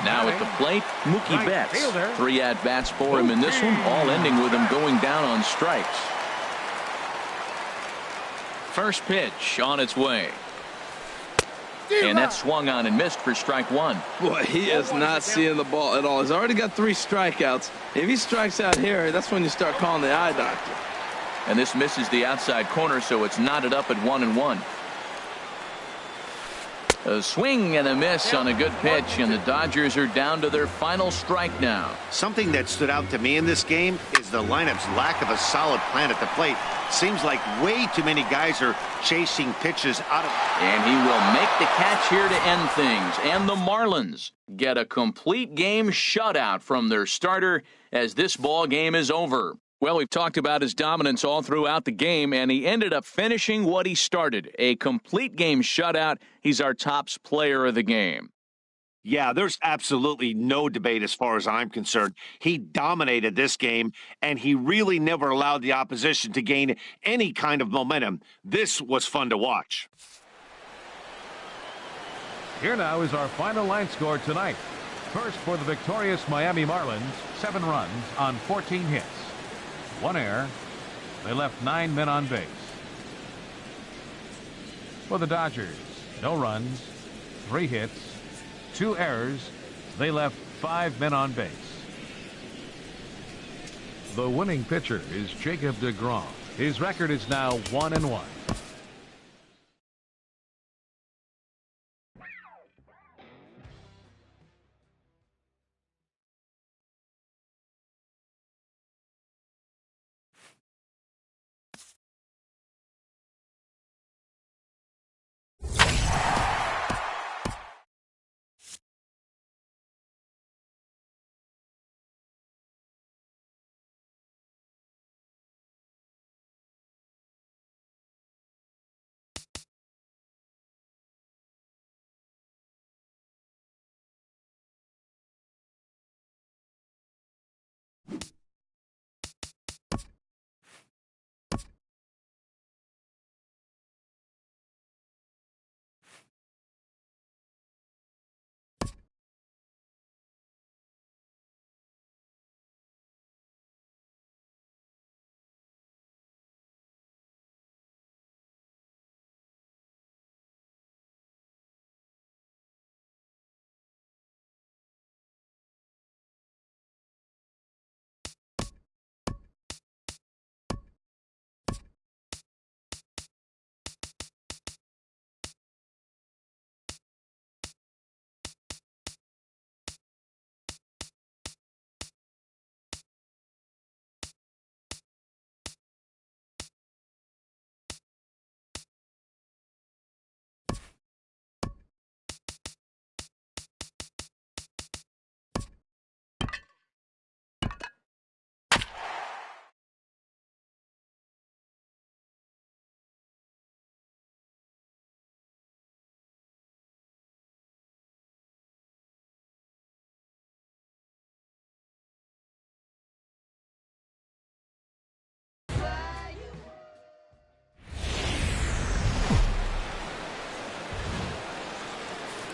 Now at the plate, Mookie Betts. 3 at-bats for him in this one, all ending with him going down on strikes. First pitch on its way. And that swung on and missed for strike 1. Boy, he is not seeing the ball at all. He's already got 3 strikeouts. If he strikes out here, that's when you start calling the eye doctor. And this misses the outside corner, so it's knotted up at 1-1. A swing and a miss on a good pitch, and the Dodgers are down to their final strike now. Something that stood out to me in this game is the lineup's lack of a solid plan at the plate. Seems like way too many guys are chasing pitches out of. And he will make the catch here to end things. And the Marlins get a complete game shutout from their starter as this ball game is over. Well, we've talked about his dominance all throughout the game, and he ended up finishing what he started. A complete game shutout. He's our top player of the game. Yeah, there's absolutely no debate as far as I'm concerned. He dominated this game, and he really never allowed the opposition to gain any kind of momentum. This was fun to watch. Here now is our final line score tonight. First for the victorious Miami Marlins, 7 runs on 14 hits. 1 error. They left 9 men on base. For the Dodgers, no runs, 3 hits, 2 errors. They left 5 men on base. The winning pitcher is Jacob deGrom. His record is now 1-1.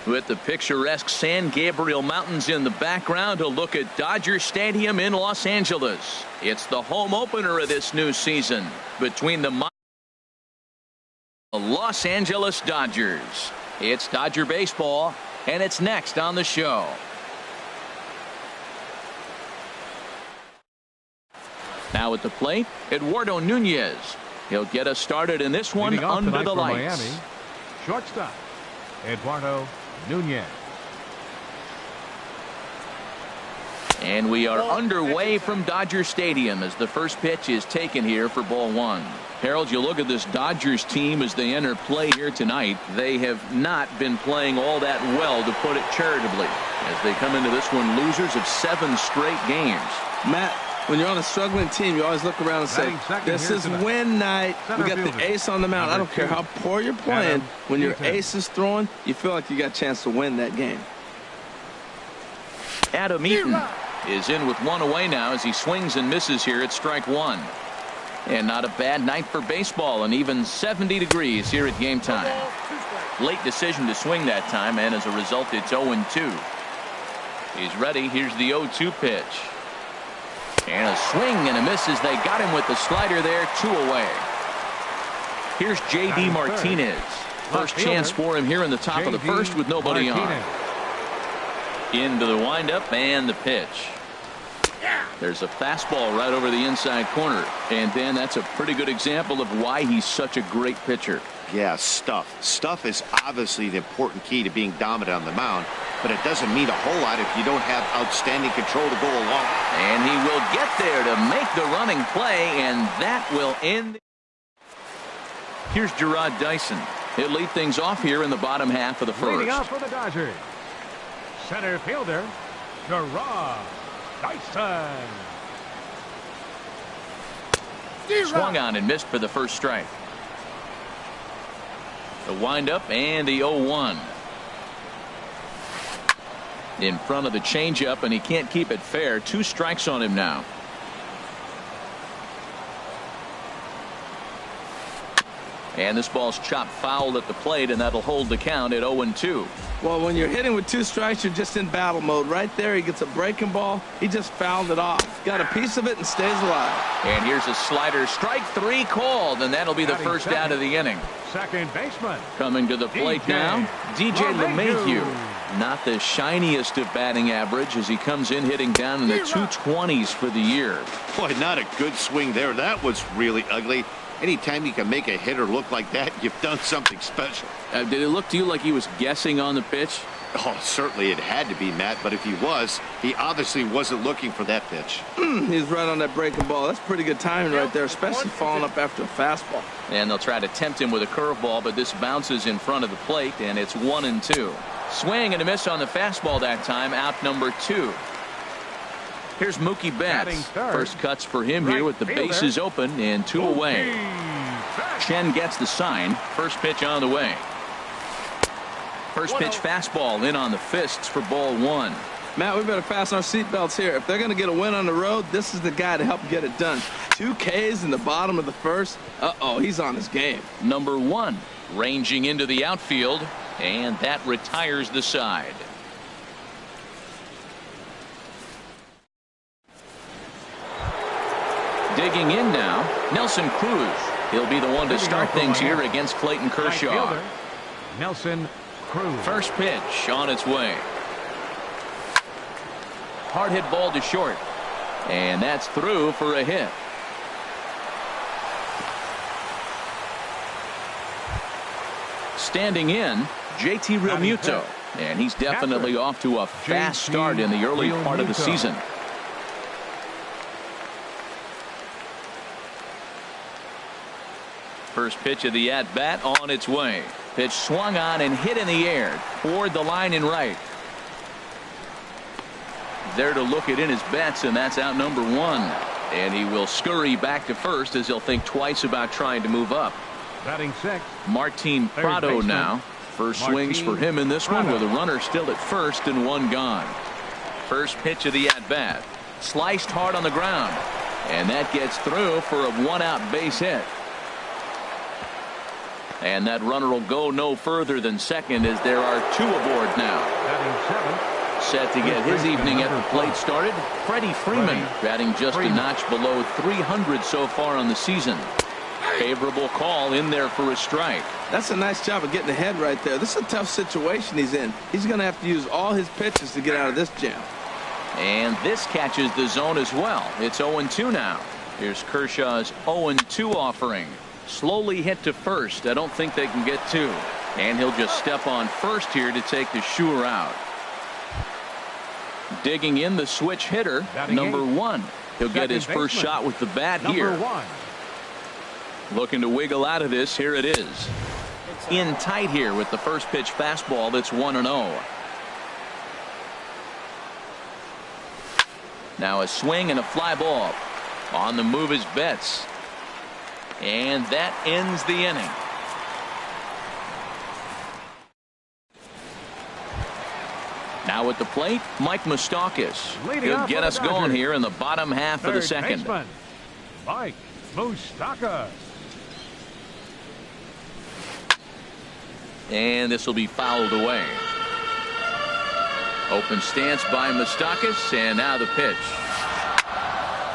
With the picturesque San Gabriel Mountains in the background, a look at Dodger Stadium in Los Angeles. It's the home opener of this new season between the Los Angeles Dodgers. It's Dodger baseball, and it's next on the show. Now at the plate, Eduardo Nunez. He'll get us started in this one under the lights. Miami, shortstop, Eduardo Nunez. And we are underway from Dodger Stadium as the first pitch is taken here for ball one. Harold, you look at this Dodgers team as they enter play here tonight. They have not been playing all that well, to put it charitably, as they come into this one losers of 7 straight games. Matt, when you're on a struggling team, you always look around and say, this is win night. We got the ace on the mound. I don't care how poor you're playing. When your ace is throwing, you feel like you got a chance to win that game. Adam Eaton is in with 1 away now as he swings and misses here at strike 1. And not a bad night for baseball, and even 70 degrees here at game time. Late decision to swing that time, and as a result, it's 0-2. He's ready. Here's the 0-2 pitch. And a swing and a miss as they got him with the slider there. 2 away. Here's J.D. Martinez. First chance for him here in the top of the first with nobody on. Into the windup and the pitch. There's a fastball right over the inside corner. And Dan, that's a pretty good example of why he's such a great pitcher. Yeah, stuff. Stuff is obviously the important key to being dominant on the mound, but it doesn't mean a whole lot if you don't have outstanding control to go along. And he will get there to make the running play, and that will end. Here's Gerard Dyson. He'll lead things off here in the bottom half of the first. Leading off for the Dodgers, center fielder Gerard Dyson. Swung on and missed for the first strike. The windup and the 0-1. In front of the changeup, and he can't keep it fair. 2 strikes on him now. And this ball's chopped foul at the plate, and that'll hold the count at 0-2. Well, when you're hitting with 2 strikes, you're just in battle mode. Right there, he gets a breaking ball. He just fouled it off. Got a piece of it and stays alive. And here's a slider. Strike 3 called, and that'll be the first out of the inning. Second baseman. Coming to the plate now, DJ LeMahieu. Not the shiniest of batting average as he comes in hitting down in the 220s for the year. Boy, not a good swing there. That was really ugly. Anytime you can make a hitter look like that, you've done something special. Did it look to you like he was guessing on the pitch? Oh, certainly it had to be, Matt, but if he was, he obviously wasn't looking for that pitch. He's right on that breaking ball. That's pretty good timing right there, especially following up after a fastball. And they'll try to tempt him with a curveball, but this bounces in front of the plate, and it's 1-2. Swing and a miss on the fastball that time, out number 2. Here's Mookie Betts. First cuts for him here with the bases open and 2 away. Chen gets the sign. First pitch on the way. First pitch fastball in on the fists for ball 1. Matt, we better fasten our seatbelts here. If they're going to get a win on the road, this is the guy to help get it done. 2 Ks in the bottom of the first. Uh-oh, he's on his game. Number 1 ranging into the outfield, and that retires the side. Digging in now, Nelson Cruz. He'll be the one to start things here against Clayton Kershaw. Nelson Cruz. First pitch on its way. Hard hit ball to short. And that's through for a hit. Standing in, JT Realmuto. And he's definitely off to a fast start in the early part of the season. First pitch of the at-bat on its way. Pitch swung on and hit in the air toward the line and right. There to look it in his bets, and that's out number 1. And he will scurry back to first as he'll think twice about trying to move up. Batting 6. Martin Prado now. First swings for him in this one with a runner still at first and 1 gone. First pitch of the at-bat. Sliced hard on the ground. And that gets through for a 1-out base hit. And that runner will go no further than second as there are 2 aboard now. Batting 7. Set to get his evening at the plate started, Freddie Freeman, batting just a notch below 300 so far on the season. Favorable call in there for a strike. That's a nice job of getting ahead right there. This is a tough situation he's in. He's going to have to use all his pitches to get out of this jam. And this catches the zone as well. It's 0-2 now. Here's Kershaw's 0-2 offering. Slowly hit to first. I don't think they can get 2. And he'll just step on first here to take the Shure out. Digging in the switch hitter, number 1. He'll get his first shot with the bat here. Looking to wiggle out of this. Here it is. In tight here with the first pitch fastball that's 1-0. Now a swing and a fly ball. On the move is Betts. And that ends the inning. Now at the plate, Mike Moustakas. He'll get us going here in the bottom half of the second. Baseman, Mike Moustakas. And this will be fouled away. Open stance by Moustakas, and now the pitch.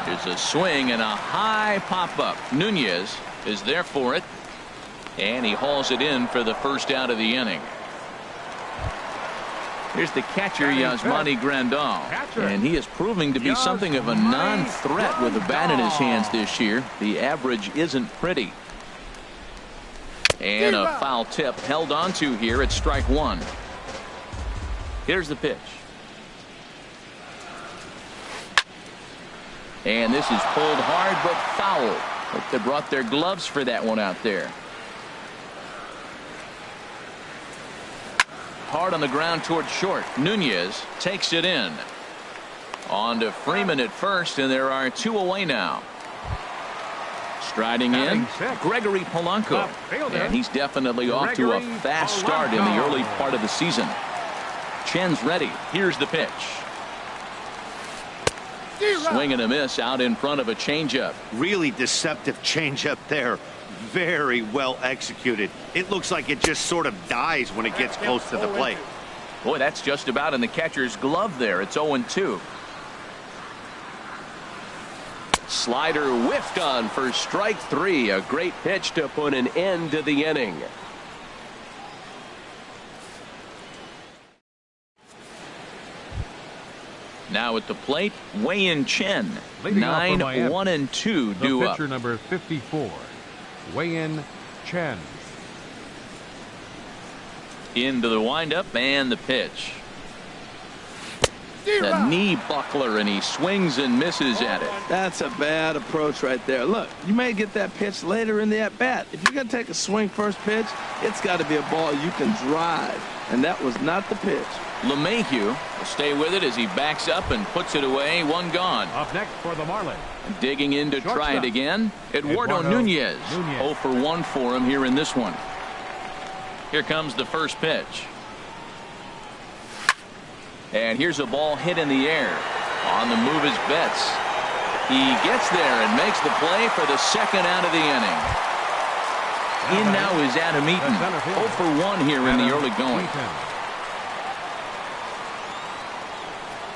There's a swing and a high pop-up. Nunez is there for it, and he hauls it in for the first out of the inning. Here's the catcher, Yasmani Grandal, and he is proving to be something of a non-threat with a bat in his hands this year. The average isn't pretty. And a foul tip held onto here at strike 1. Here's the pitch. And this is pulled hard but foul. Hope they brought their gloves for that one out there. Hard on the ground toward short. Nunez takes it in. On to Freeman at first, and there are 2 away now. Striding in, Gregory Polanco. And he's definitely off to a fast start in the early part of the season. Chen's ready. Here's the pitch. Swing and a miss out in front of a changeup. Really deceptive changeup there. Very well executed. It looks like it just sort of dies when it gets close to the plate. Boy, that's just about in the catcher's glove there. It's 0-2. Slider whiffed on for strike 3. A great pitch to put an end to the inning. Now at the plate, Wei-Yin Chen. 9-1-2 due up. Pitcher number 54, Wei-Yin Chen. Into the windup and the pitch. The knee buckler, and he swings and misses at it. That's a bad approach right there. Look, you may get that pitch later in the at-bat. If you're going to take a swing first pitch, it's got to be a ball you can drive, and that was not the pitch. LeMahieu will stay with it as he backs up and puts it away. 1 gone. Up next for the Marlins. Digging in to try it again, Eduardo Nunez. 0 for 1 for him here in this one. Here comes the first pitch. And here's a ball hit in the air. On the move is Betts. He gets there and makes the play for the second out of the inning. In now is Adam Eaton. 0 for 1 here in the early going.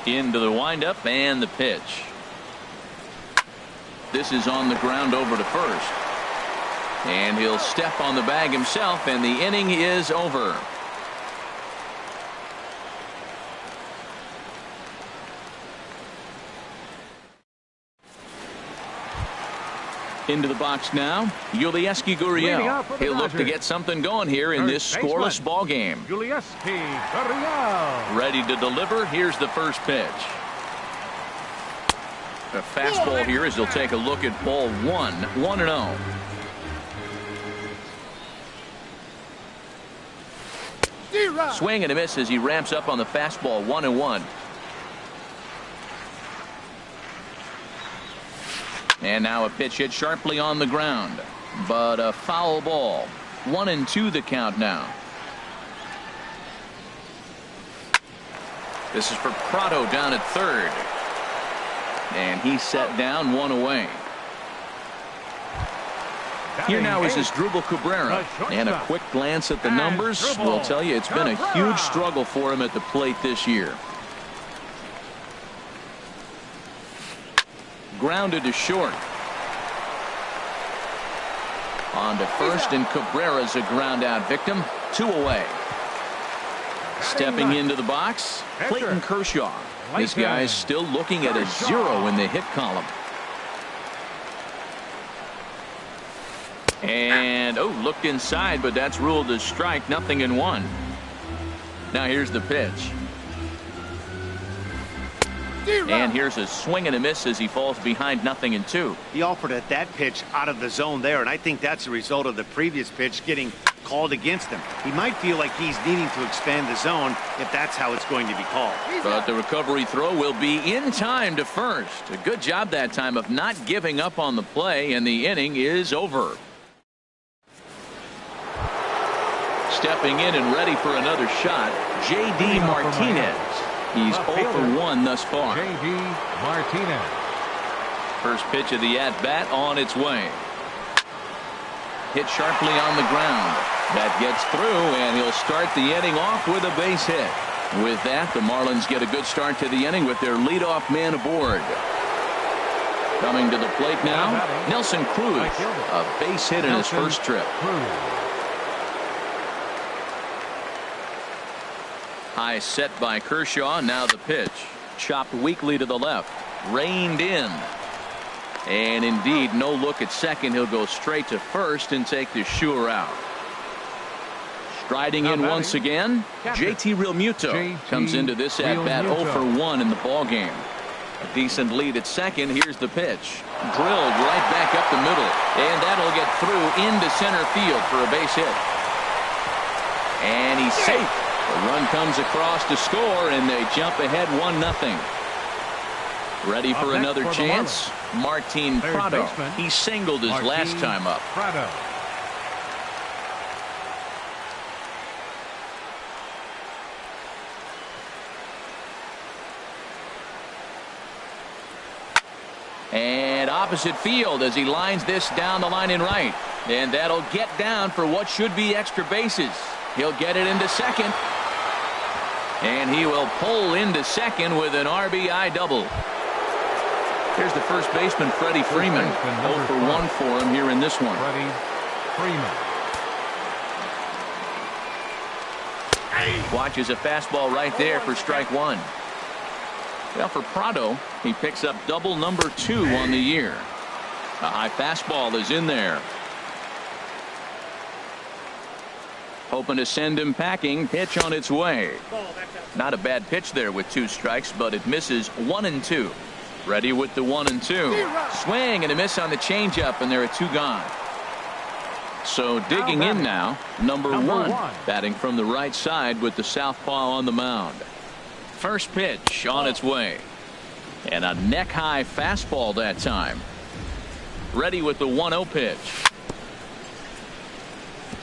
Into the windup and the pitch. This is on the ground over to first. And he'll step on the bag himself, and the inning is over. Into the box now, Yulieski Gurriel. He'll look to get something going here in this scoreless ball game. Yulieski Gurriel. Ready to deliver. Here's the first pitch. A fastball here as he'll take a look at ball 1. 1-0. Swing and a miss as he ramps up on the fastball. 1-1. And now a pitch hit sharply on the ground, but a foul ball. 1-2 the count now. This is for Prado down at third. And he's set down, 1 away. Here now is Asdrubal Cabrera. And a quick glance at the numbers will tell you it's been a huge struggle for him at the plate this year. Grounded to short. On to first, and Cabrera's a ground out victim. 2 away. Stepping into the box, Clayton Kershaw. This guy's still looking at a 0 in the hit column. And, oh, looked inside, but that's ruled as strike, 0-1. Now here's the pitch. And here's a swing and a miss as he falls behind 0-2. He offered at that pitch out of the zone there, and I think that's a result of the previous pitch getting called against him. He might feel like he's needing to expand the zone if that's how it's going to be called. But the recovery throw will be in time to first. A good job that time of not giving up on the play, and the inning is over. Stepping in and ready for another shot, J.D. Martinez. He's 0 for 1 thus far. J.D. Martinez. First pitch of the at-bat on its way. Hit sharply on the ground. That gets through, and he'll start the inning off with a base hit. With that, the Marlins get a good start to the inning with their leadoff man aboard. Coming to the plate now, Nelson Cruz. A base hit in his first trip. High set by Kershaw. Now the pitch. Chopped weakly to the left. Reined in. And indeed, no look at second. He'll go straight to first and take the sure out. Striding in once again, JT Realmuto comes into this at-bat 0 for 1 in the ballgame. A decent lead at second. Here's the pitch. Drilled right back up the middle. And that'll get through into center field for a base hit. And he's safe. The run comes across to score, and they jump ahead 1-0. Ready for another chance? Martin Prado. He singled his last time up. Prado. And opposite field as he lines this down the line in right. And that'll get down for what should be extra bases. He'll get it into second. And he will pull into second with an RBI double. Here's the first baseman, Freddie Freeman. 0 for 1 for him here in this one. Freddie Freeman. Watches a fastball right there for strike one. Well, for Prado, he picks up double number 2 on the year. A high fastball is in there. Hoping to send him packing. Pitch on its way. Not a bad pitch there with 2 strikes, but it misses 1-2. Ready with the 1-2. Swing and a miss on the changeup, and there are 2 gone. So digging in now, number one, batting from the right side with the southpaw on the mound. First pitch on its way. And a neck-high fastball that time. Ready with the 1-0 pitch.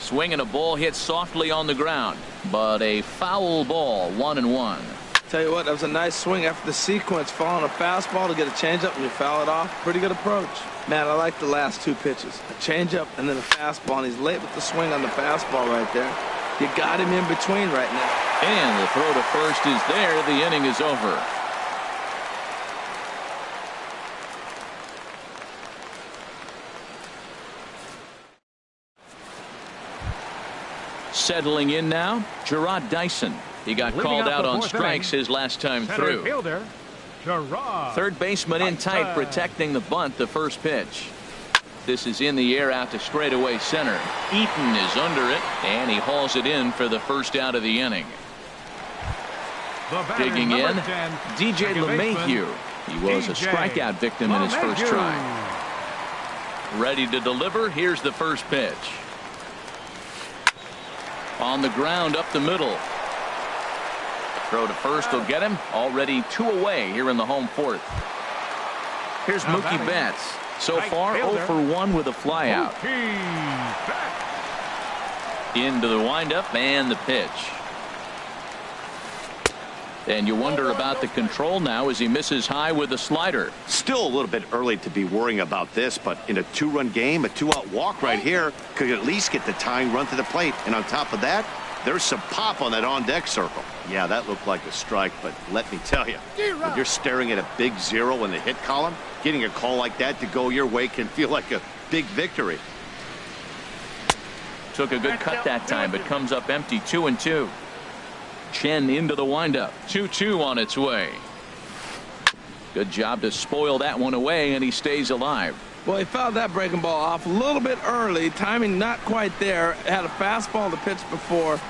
Swing and a ball hit softly on the ground, but a foul ball, 1-1. Tell you what, that was a nice swing after the sequence, following a fastball to get a changeup and you foul it off. Pretty good approach. Man, I like the last 2 pitches. A changeup and then a fastball, and he's late with the swing on the fastball right there. You got him in between right now. And the throw to first is there. The inning is over. Settling in now, Gerard Dyson. He got called out on strikes his last time through. Fielder, Gerard. Third baseman in tight, protecting the bunt. The first pitch. This is in the air out to straightaway center. Eaton is under it, and he hauls it in for the first out of the inning. Digging in, DJ LeMahieu. He was a strikeout victim in his first try. Ready to deliver. Here's the first pitch. On the ground up the middle. Throw to first will get him. Already 2 away here in the home 4th. Here's Mookie Betts. So far 0 for 1 with a flyout. Into the windup and the pitch. And you wonder about the control now as he misses high with a slider. Still a little bit early to be worrying about this, but in a 2-run game, a 2-out walk right here could at least get the tying run to the plate. And on top of that, there's some pop on that on-deck circle. Yeah, that looked like a strike, but let me tell you, when you're staring at a big 0 in the hit column, getting a call like that to go your way can feel like a big victory. Took a good cut that time, but comes up empty. 2-2. Chen into the windup. 2-2 on its way. Good job to spoil that one away, and he stays alive. Well, he fouled that breaking ball off a little bit early. Timing not quite there. Had a fastball to pitch before.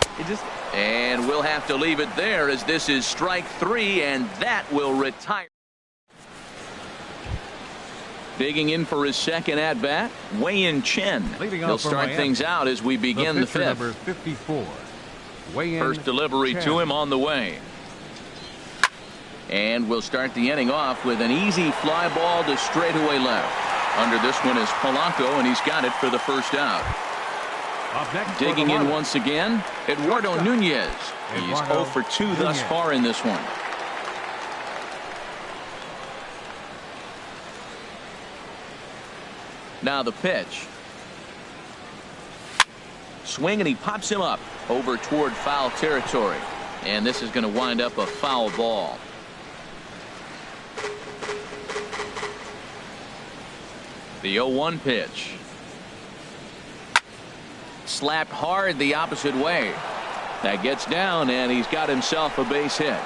And we'll have to leave it there as this is strike 3, and that will retire. Digging in for his second at-bat, Wei-Yin Chen. He'll start things out as we begin the fifth. Number 54. First delivery to him on the way. And we'll start the inning off with an easy fly ball to straightaway left. Under this one is Polanco, and he's got it for the first out. Digging in once again, Eduardo Nunez. He's 0 for 2 thus far in this one. Now the pitch. Swing, and he pops him up over toward foul territory. And this is going to wind up a foul ball. The 0-1 pitch. Slapped hard the opposite way. That gets down, and he's got himself a base hit.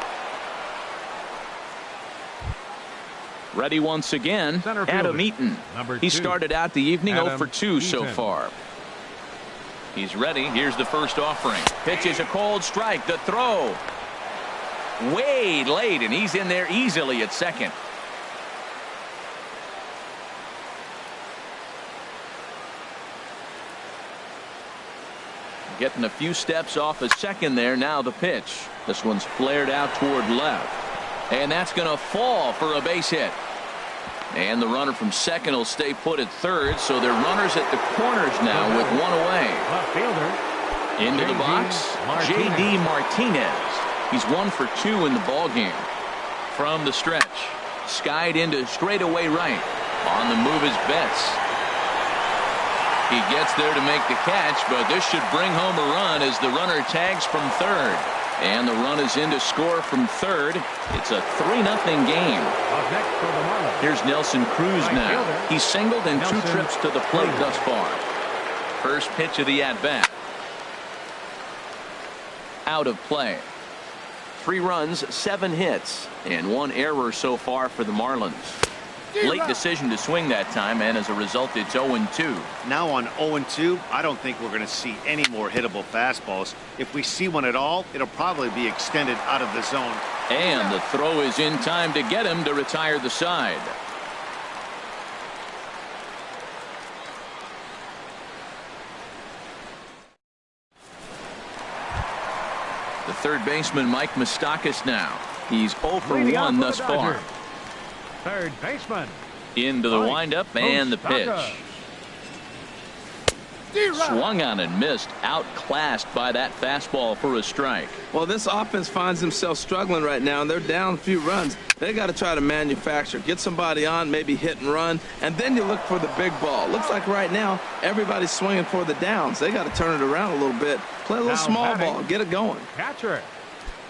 Ready once again, Adam Eaton. He started out the evening 0 for 2 so far. He's ready. Here's the first offering. Pitches a cold strike. The throw. Way late, and he's in there easily at second. Getting a few steps off a second there. Now the pitch. This one's flared out toward left. And that's going to fall for a base hit. And the runner from second will stay put at third, so they're runners at the corners now with one away. Left fielder. Into the box, J.D. Martinez. He's 1 for 2 in the ballgame. From the stretch, skied into straightaway right. On the move is Betts. He gets there to make the catch, but this should bring home a run as the runner tags from third. And the run is in to score from third. It's a 3-0 game. Here's Nelson Cruz now. He's singled in 2 trips to the plate thus far. First pitch of the at-bat. Out of play. 3 runs, 7 hits, and 1 error so far for the Marlins. Late decision to swing that time, and as a result, it's 0-2. Now on 0-2, I don't think we're going to see any more hittable fastballs. If we see one at all, it'll probably be extended out of the zone. And the throw is in time to get him to retire the side. The third baseman, Mike Moustakas, now. He's 0 for 1 thus far. Third baseman. Into the windup and the pitch. Swung on and missed. Outclassed by that fastball for a strike. Well, this offense finds themselves struggling right now, and they're down a few runs. They got to try to manufacture, get somebody on, maybe hit and run, and then you look for the big ball. Looks like right now everybody's swinging for the downs. They got to turn it around a little bit, play a little small ball, get it going. Catcher.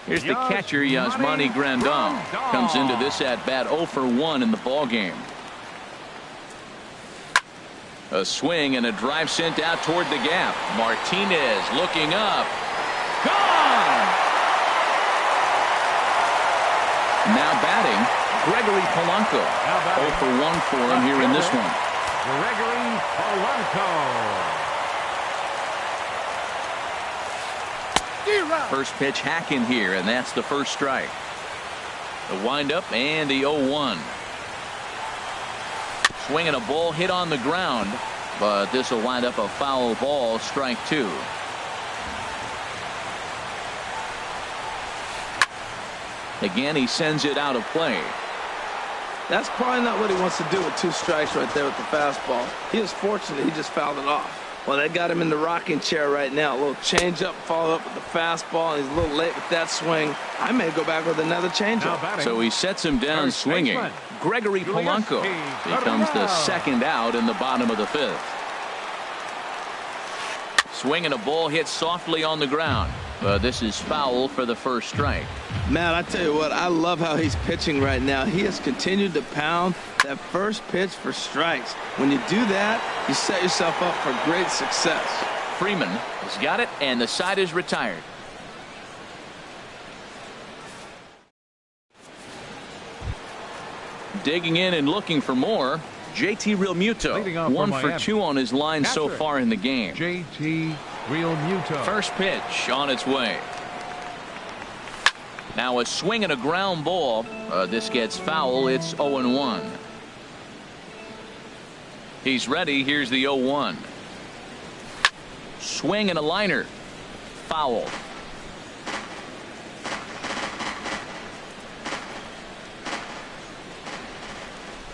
Here's the catcher, Yasmani Grandal. Comes into this at-bat 0 for 1 in the ballgame. A swing and a drive sent out toward the gap. Martinez looking up. Gone! Now batting, Gregory Polanco. 0 for 1 for him here in this one. Gregory Polanco. First pitch hacking here, and that's the first strike. The windup and the 0-1. Swinging a ball hit on the ground, but this will wind up a foul ball, strike 2. Again, he sends it out of play. That's probably not what he wants to do with 2 strikes right there with the fastball. He is fortunate he just fouled it off. Well, they got him in the rocking chair right now. A little change-up, follow up with the fastball, and he's a little late with that swing. I may go back with another change-up. So he sets him down swinging. Gregory Polanco becomes the second out in the bottom of the 5th. Swinging a ball hit softly on the ground. But this is foul for the first strike. Matt, I tell you what, I love how he's pitching right now. He has continued to pound that first pitch for strikes. When you do that, you set yourself up for great success. Freeman has got it, and the side is retired. Digging in and looking for more, JT Realmuto, 1 for 2 on his line so far in the game. JT Realmuto. First pitch on its way. Now a swing and a ground ball. This gets foul. It's 0-1. He's ready. Here's the 0-1. Swing and a liner. Foul.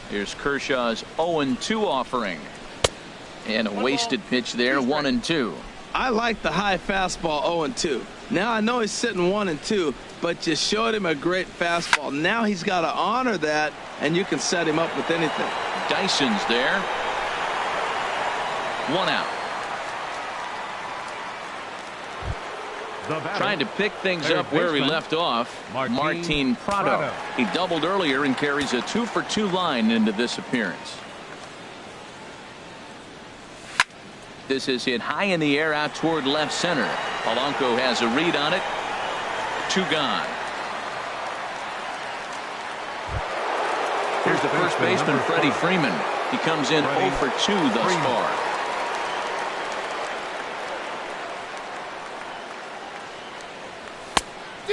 Here's Kershaw's 0-2 offering. And a wasted pitch there, 1-2. I like the high fastball 0-2. Now I know he's sitting 1-2, but you showed him a great fastball. Now he's got to honor that, and you can set him up with anything. Dyson's there. 1 out. Trying to pick things up where he left off. Martin Prado. He doubled earlier and carries a 2 for 2 line into this appearance. This is hit high in the air out toward left center. Polanco has a read on it. 2 gone. Here's the first baseman, Freddie Freeman. He comes in 0 for 2 thus far.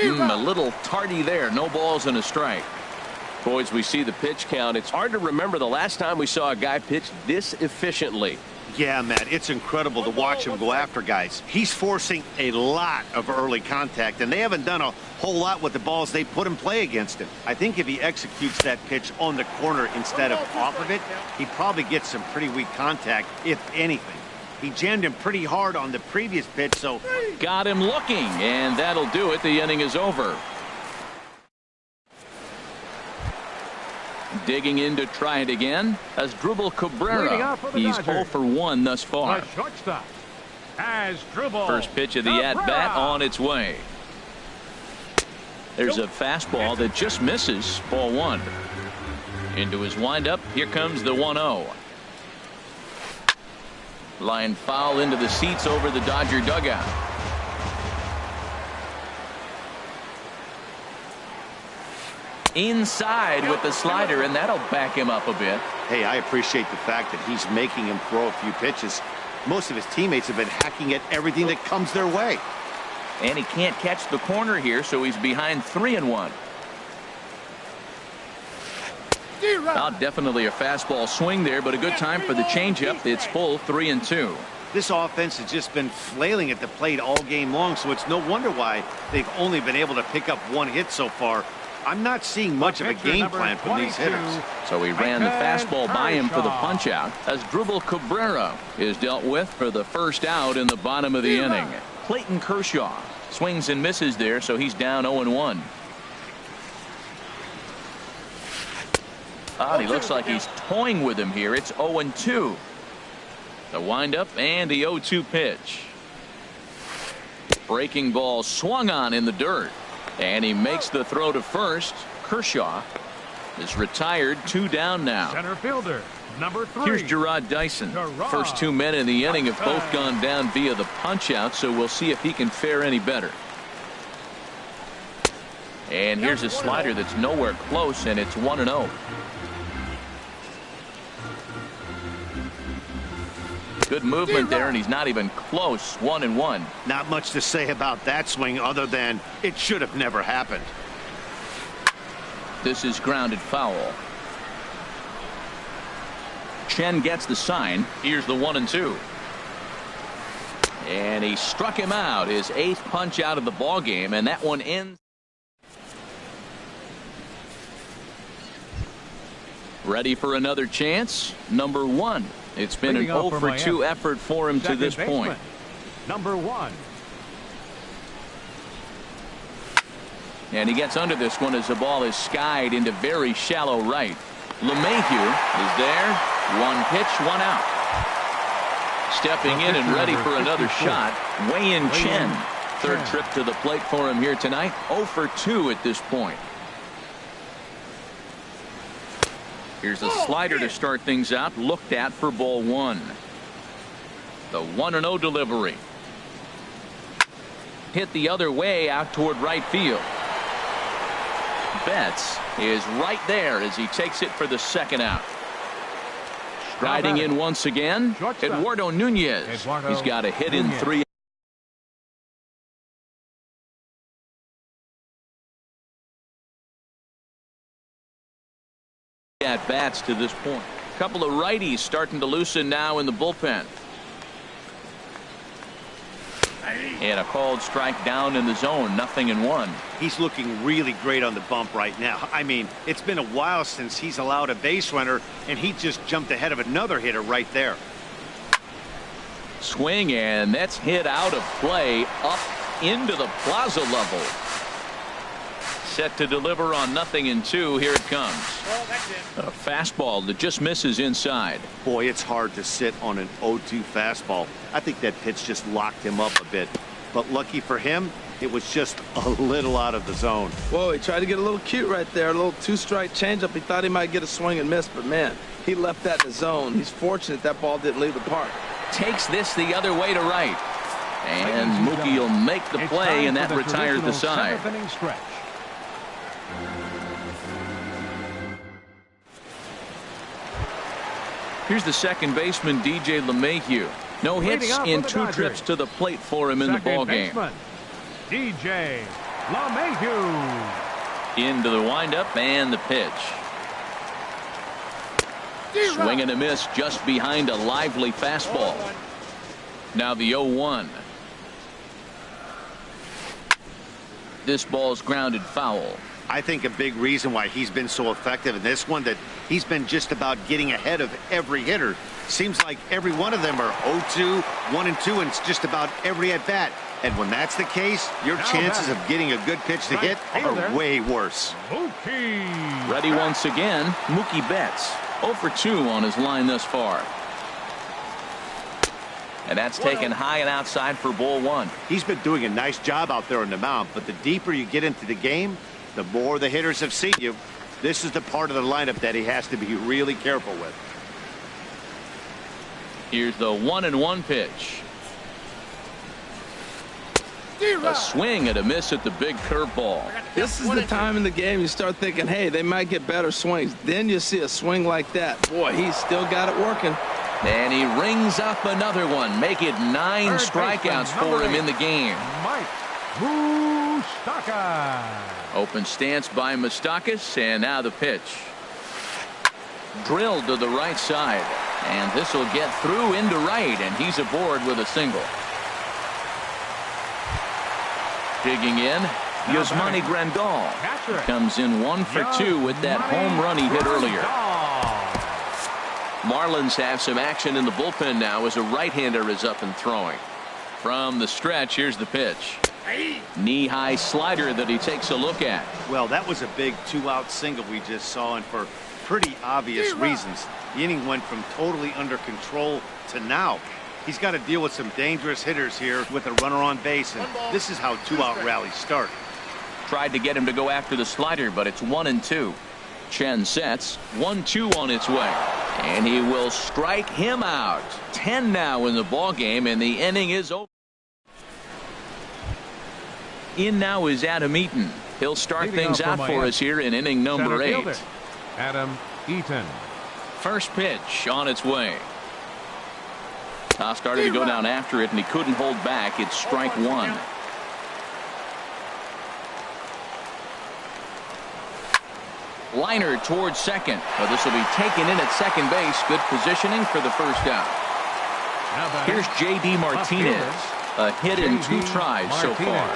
A little tardy there. No balls and a strike. Boys, we see the pitch count. It's hard to remember the last time we saw a guy pitch this efficiently. Yeah, Matt, it's incredible to watch him go after guys. He's forcing a lot of early contact, and they haven't done a whole lot with the balls they put in play against him. I think if he executes that pitch on the corner instead of off of it, he probably gets some pretty weak contact, if anything. He jammed him pretty hard on the previous pitch, so... Got him looking, and that'll do it. The inning is over. Digging in to try it again as Dribble Cabrera. He's 0 for 1 thus far. The shortstop as Dribble. First pitch of the at-bat on its way. There's a fastball that just misses. Ball 1. Into his windup. Here comes the 1-0. Line foul into the seats over the Dodger dugout. Inside with the slider, and that'll back him up a bit. Hey, I appreciate the fact that he's making him throw a few pitches. Most of his teammates have been hacking at everything that comes their way. And he can't catch the corner here, so he's behind 3-1. Not definitely a fastball swing there, but a good time for the changeup. It's full 3-2. This offense has just been flailing at the plate all game long, so it's no wonder why they've only been able to pick up 1 hit so far. I'm not seeing much of a game plan from these hitters. So he ran the fastball by him for the punch out as Dribble Cabrera is dealt with for the first out in the bottom of the inning. Clayton Kershaw swings and misses there, so he's down 0-1. He looks like he's toying with him here. It's 0-2. The windup and the 0-2 pitch. Breaking ball swung on in the dirt. And he makes the throw to first. Kershaw is retired. 2 down now. Center fielder, number 3. Here's Gerard Dyson. First 2 men in the inning have both gone down via the punch out, so we'll see if he can fare any better. And here's a slider that's nowhere close, and it's 1-0. Good movement there, and he's not even close. 1-1. Not much to say about that swing other than it should have never happened. This is grounded foul. Chen gets the sign. Here's the 1-2. And he struck him out. His 8th punch out of the ball game, and that one ends. Ready for another chance. Number 1. It's been an 0 for 2 effort for him to this point. Number 1. And he gets under this one as the ball is skied into very shallow right. LeMahieu is there. 1 pitch, 1 out. Stepping in and ready for another shot, Wei-Yin Chen. 3rd trip to the plate for him here tonight. 0 for 2 at this point. Here's a slider to start things out. Looked at for ball 1. The 1-0 delivery. Hit the other way out toward right field. Betts is right there as he takes it for the 2nd out. Striding in once again, Eduardo Nunez. He's got a hit in 3. At bats to this point. A couple of righties starting to loosen now in the bullpen. And a called strike down in the zone, 0-1. He's looking really great on the bump right now. I mean, it's been a while since he's allowed a base runner, and he just jumped ahead of another hitter right there. Swing, and that's hit out of play up into the plaza level. Set to deliver on 0-2. Here it comes. A fastball that just misses inside. Boy, it's hard to sit on an 0-2 fastball. I think that pitch just locked him up a bit. But lucky for him, it was just a little out of the zone. Whoa, he tried to get a little cute right there. A little two-strike changeup. He thought he might get a swing and miss, but man, he left that in the zone. He's fortunate that ball didn't leave the park. Takes this the other way to right. And Mookie will make the play, and that retires the side. Here's the second baseman, DJ LeMahieu. No hits in 2 trips to the plate for him in the ballgame. DJ LeMahieu. Into the windup and the pitch. Swing and a miss just behind a lively fastball. Now the 0-1. This ball's grounded foul. I think a big reason why he's been so effective in this one, that he's been just about getting ahead of every hitter. Seems like every one of them are 0-2, 1-2, and it's just about every at bat. And when that's the case, your chances of getting a good pitch to hit are way worse. Mookie. Ready once again, Mookie Betts. 0 for 2 on his line thus far. And that's taken high and outside for ball 1. He's been doing a nice job out there on the mound, but the deeper you get into the game, the more the hitters have seen you. This is the part of the lineup that he has to be really careful with. Here's the 1-1 pitch. A swing and a miss at the big curveball. This is the time in the game you start thinking, hey, they might get better swings. Then you see a swing like that. Boy, he's still got it working. And he rings up another one. Make it 9 strikeouts for him in the game. Mike Moustakas. Open stance by Moustakas, and now the pitch. Drilled to the right side. And this will get through into right, and he's aboard with a single. Digging in, Yasmani Grandal comes in 1 for 2 with that home run he hit earlier. Marlins have some action in the bullpen now as a right-hander is up and throwing. From the stretch, here's the pitch. Knee-high slider that he takes a look at. Well, that was a big 2-out single we just saw, and for pretty obvious reasons. The inning went from totally under control to now. He's got to deal with some dangerous hitters here with a runner on base, and this is how 2-out rallies start. Tried to get him to go after the slider, but it's 1-2. Chen sets, 1-2 on its way, and he will strike him out. 10 now in the ball game, and the inning is over. In now is Adam Eaton. He'll start things out for us here in inning number 8. Adam Eaton. First pitch on its way. Toss started to go down after it, and he couldn't hold back. It's strike 1. Liner towards second. But this will be taken in at second base. Good positioning for the first out. Here's J.D. Martinez. A hit in 2 tries so far.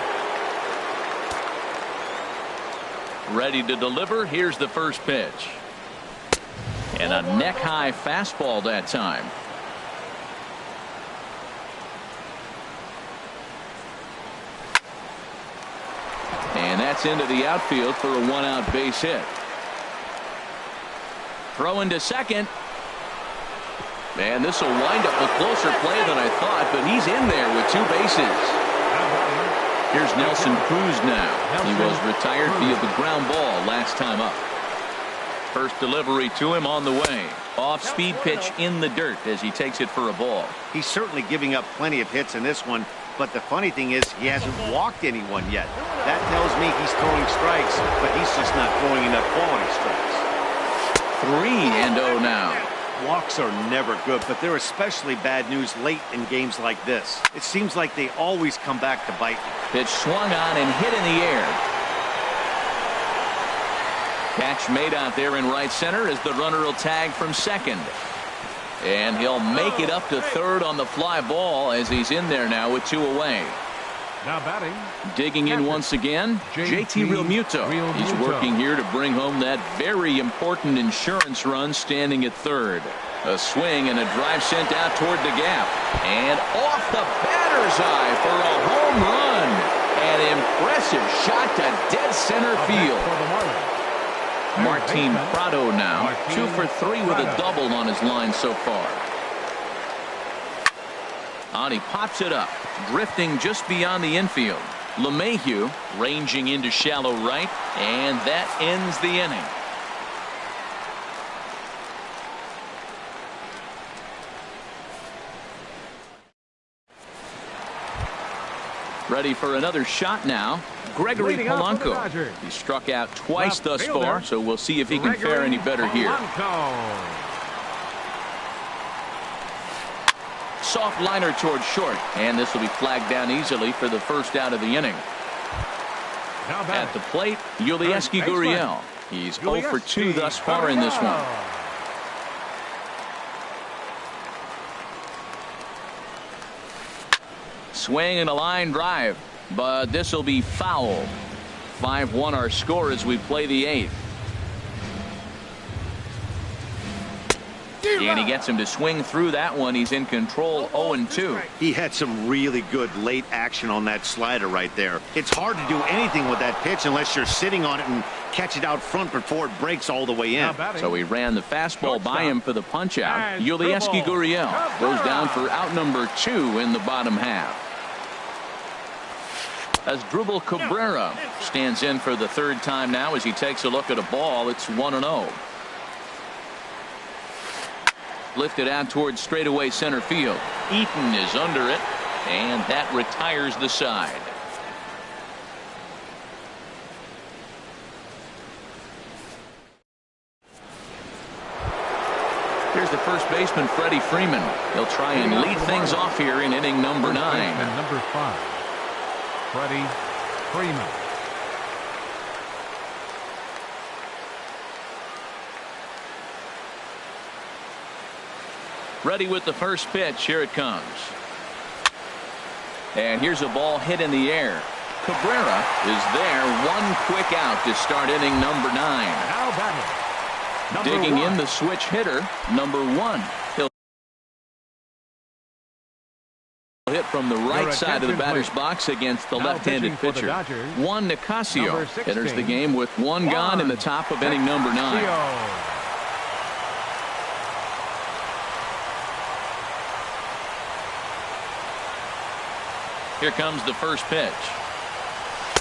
Ready to deliver. Here's the first pitch. And a neck-high fastball that time. And that's into the outfield for a 1-out base hit. Throw into second. And this will wind up a closer play than I thought, but he's in there with 2 bases. Here's Nelson Cruz now. He was retired via the ground ball last time up. First delivery to him on the way. Off-speed pitch in the dirt as he takes it for a ball. He's certainly giving up plenty of hits in this one, but the funny thing is he hasn't walked anyone yet. That tells me he's throwing strikes, but he's just not throwing enough quality strikes. 3-0 now. Walks are never good, but they're especially bad news late in games like this. It seems like they always come back to bite you. Pitch swung on and hit in the air. Catch made out there in right center as the runner will tag from second. And he'll make it up to third on the fly ball as he's in there now with 2 away. Now batting. Digging in once again, JT Realmuto. He's working here to bring home that very important insurance run standing at third. A swing and a drive sent out toward the gap. And off the batter's eye for a home run. An impressive shot to dead center field. Martin Prado now, 2 for 3 with a double on his line so far. And he pops it up, drifting just beyond the infield. LeMahieu ranging into shallow right, and that ends the inning. Ready for another shot now. Gregory Polanco. He struck out twice thus far, so we'll see if he can fare any better here. Soft liner toward short, and this will be flagged down easily for the first out of the inning. At the plate, Yulieski Gurriel. He's 0 for 2 thus far in this one. Swing and a line drive, but this will be foul. 5-1 our score as we play the 8th. And he gets him to swing through that one. He's in control, 0-2. He had some really good late action on that slider right there. It's hard to do anything with that pitch unless you're sitting on it and catch it out front before it breaks all the way in. So he ran the fastball by him for the punch out. Yulieski Gurriel goes down for out number 2 in the bottom half. As Drupal Cabrera stands in for the 3rd time now as he takes a look at a ball. It's 1-0. Lifted out towards straightaway center field. Eaton is under it, and that retires the side. Here's the first baseman, Freddie Freeman. He'll try and lead things off here in inning number 9. And number 5, Freddie Freeman. Ready with the first pitch. Here it comes. And here's a ball hit in the air. Cabrera is there. 1 quick out to start inning number 9. Now batting. Digging in the switch hitter, number 1. He'll hit from the right side of the batter's box against the left-handed pitcher. Juan Nicasio enters the game with 1 gone in the top of inning number 9. Here comes the first pitch.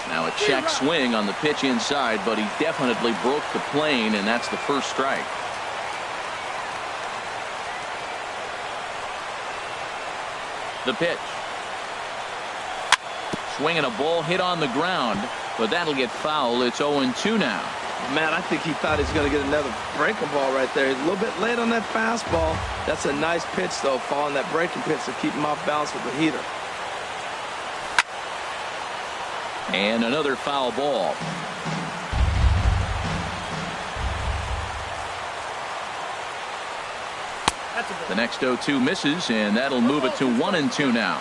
Now a check swing on the pitch inside, but he definitely broke the plane, and that's the first strike. The pitch. Swinging a ball hit on the ground, but that'll get foul. It's 0-2 now. Man, I think he thought he was going to get another breaking ball right there. He's a little bit late on that fastball. That's a nice pitch, though, following that breaking pitch to keep him off balance with the heater. And another foul ball. The next 0-2 misses, and that'll move it to 1-2 now.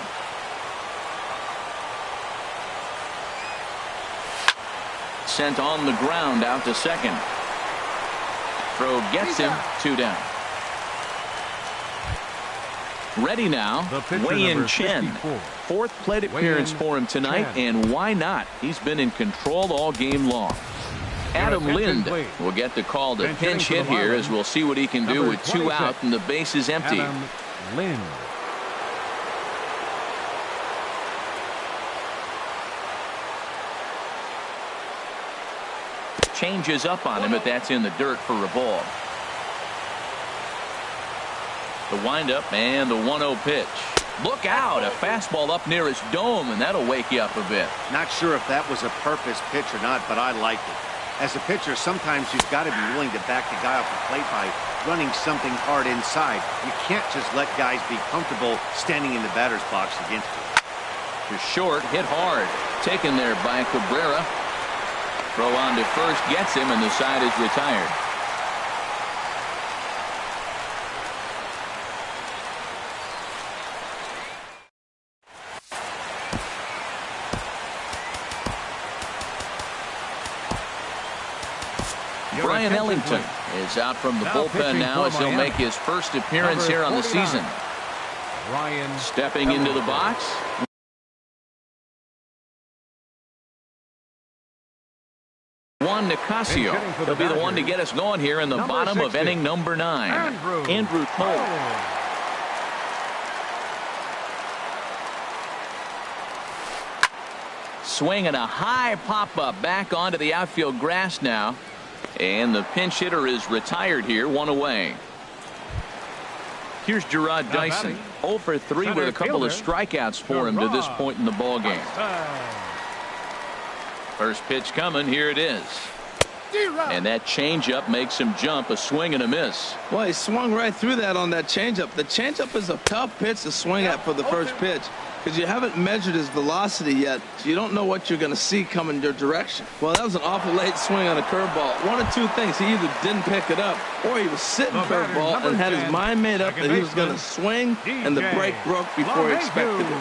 Sent on the ground out to second. Throw gets him, 2 down. Ready now, Wei-Yin Chen. 4th plate appearance for him tonight, and why not? He's been in control all game long. Adam Lind will get the call to pinch hit here, as we'll see what he can do with 2 out and the base is empty. Adam Lind. Changes up on him, but that's in the dirt for a ball. The windup and the 1-0 pitch. Look out, a fastball up near his dome, and that'll wake you up a bit. Not sure if that was a purpose pitch or not, but I liked it. As a pitcher, sometimes you've got to be willing to back the guy off the plate by running something hard inside. You can't just let guys be comfortable standing in the batter's box against you. To short, hit hard. Taken there by Cabrera. Throw on to first gets him, and the side is retired. Brian Ellington is out from the bullpen now as he'll make his first appearance here on the season. Ryan stepping into the box. Juan Nicasio. He'll be the one to get us going here in the bottom of inning number 9. Andrew Cole. Swinging a high pop-up back onto the outfield grass now. And the pinch hitter is retired here, 1 away. Here's Gerard Dyson, 0 for 3 with a couple of strikeouts for him to this point in the ball game. First pitch coming, here it is. And that changeup makes him jump, a swing and a miss. Well, he swung right through that on that changeup. The changeup is a tough pitch to swing at for the first pitch because you haven't measured his velocity yet, so you don't know what you're going to see coming your direction. Well, that was an awful late swing on a curveball. One of two things: he either didn't pick it up, or he was sitting curveball and had his mind made up that he was going to swing, and the break broke before he expected it.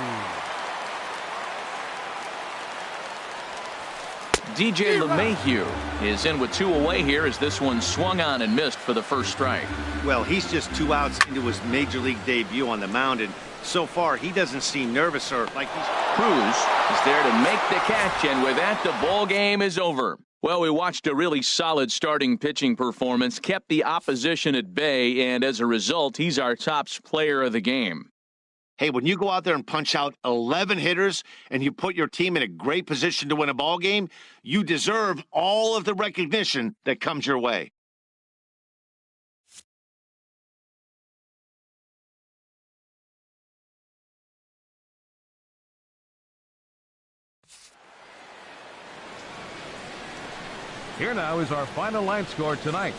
DJ LeMahieu is in with 2 away here as this one swung on and missed for the first strike. Well, he's just 2 outs into his major league debut on the mound, and so far he doesn't seem nervous or like he's... Cruz is there to make the catch, and with that the ball game is over. Well, we watched a really solid starting pitching performance, kept the opposition at bay, and as a result he's our top player of the game. Hey, when you go out there and punch out 11 hitters and you put your team in a great position to win a ball game, you deserve all of the recognition that comes your way. Here now is our final line score tonight.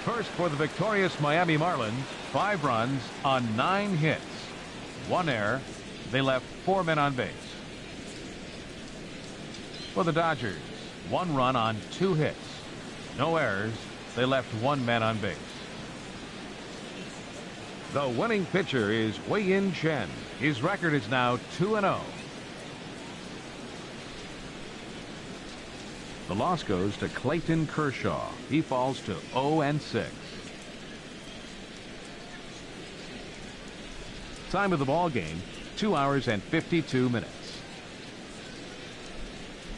First for the victorious Miami Marlins, 5 runs on 9 hits. 1 error. They left 4 men on base. For the Dodgers, 1 run on 2 hits. No errors. They left 1 man on base. The winning pitcher is Wei-Yin Chen. His record is now 2-0. The loss goes to Clayton Kershaw. He falls to 0-6. Time of the ball game, 2 hours and 52 minutes.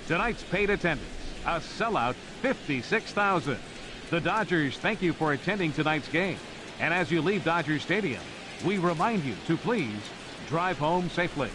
Tonight's paid attendance, a sellout 56,000. The Dodgers thank you for attending tonight's game. And as you leave Dodger Stadium, we remind you to please drive home safely.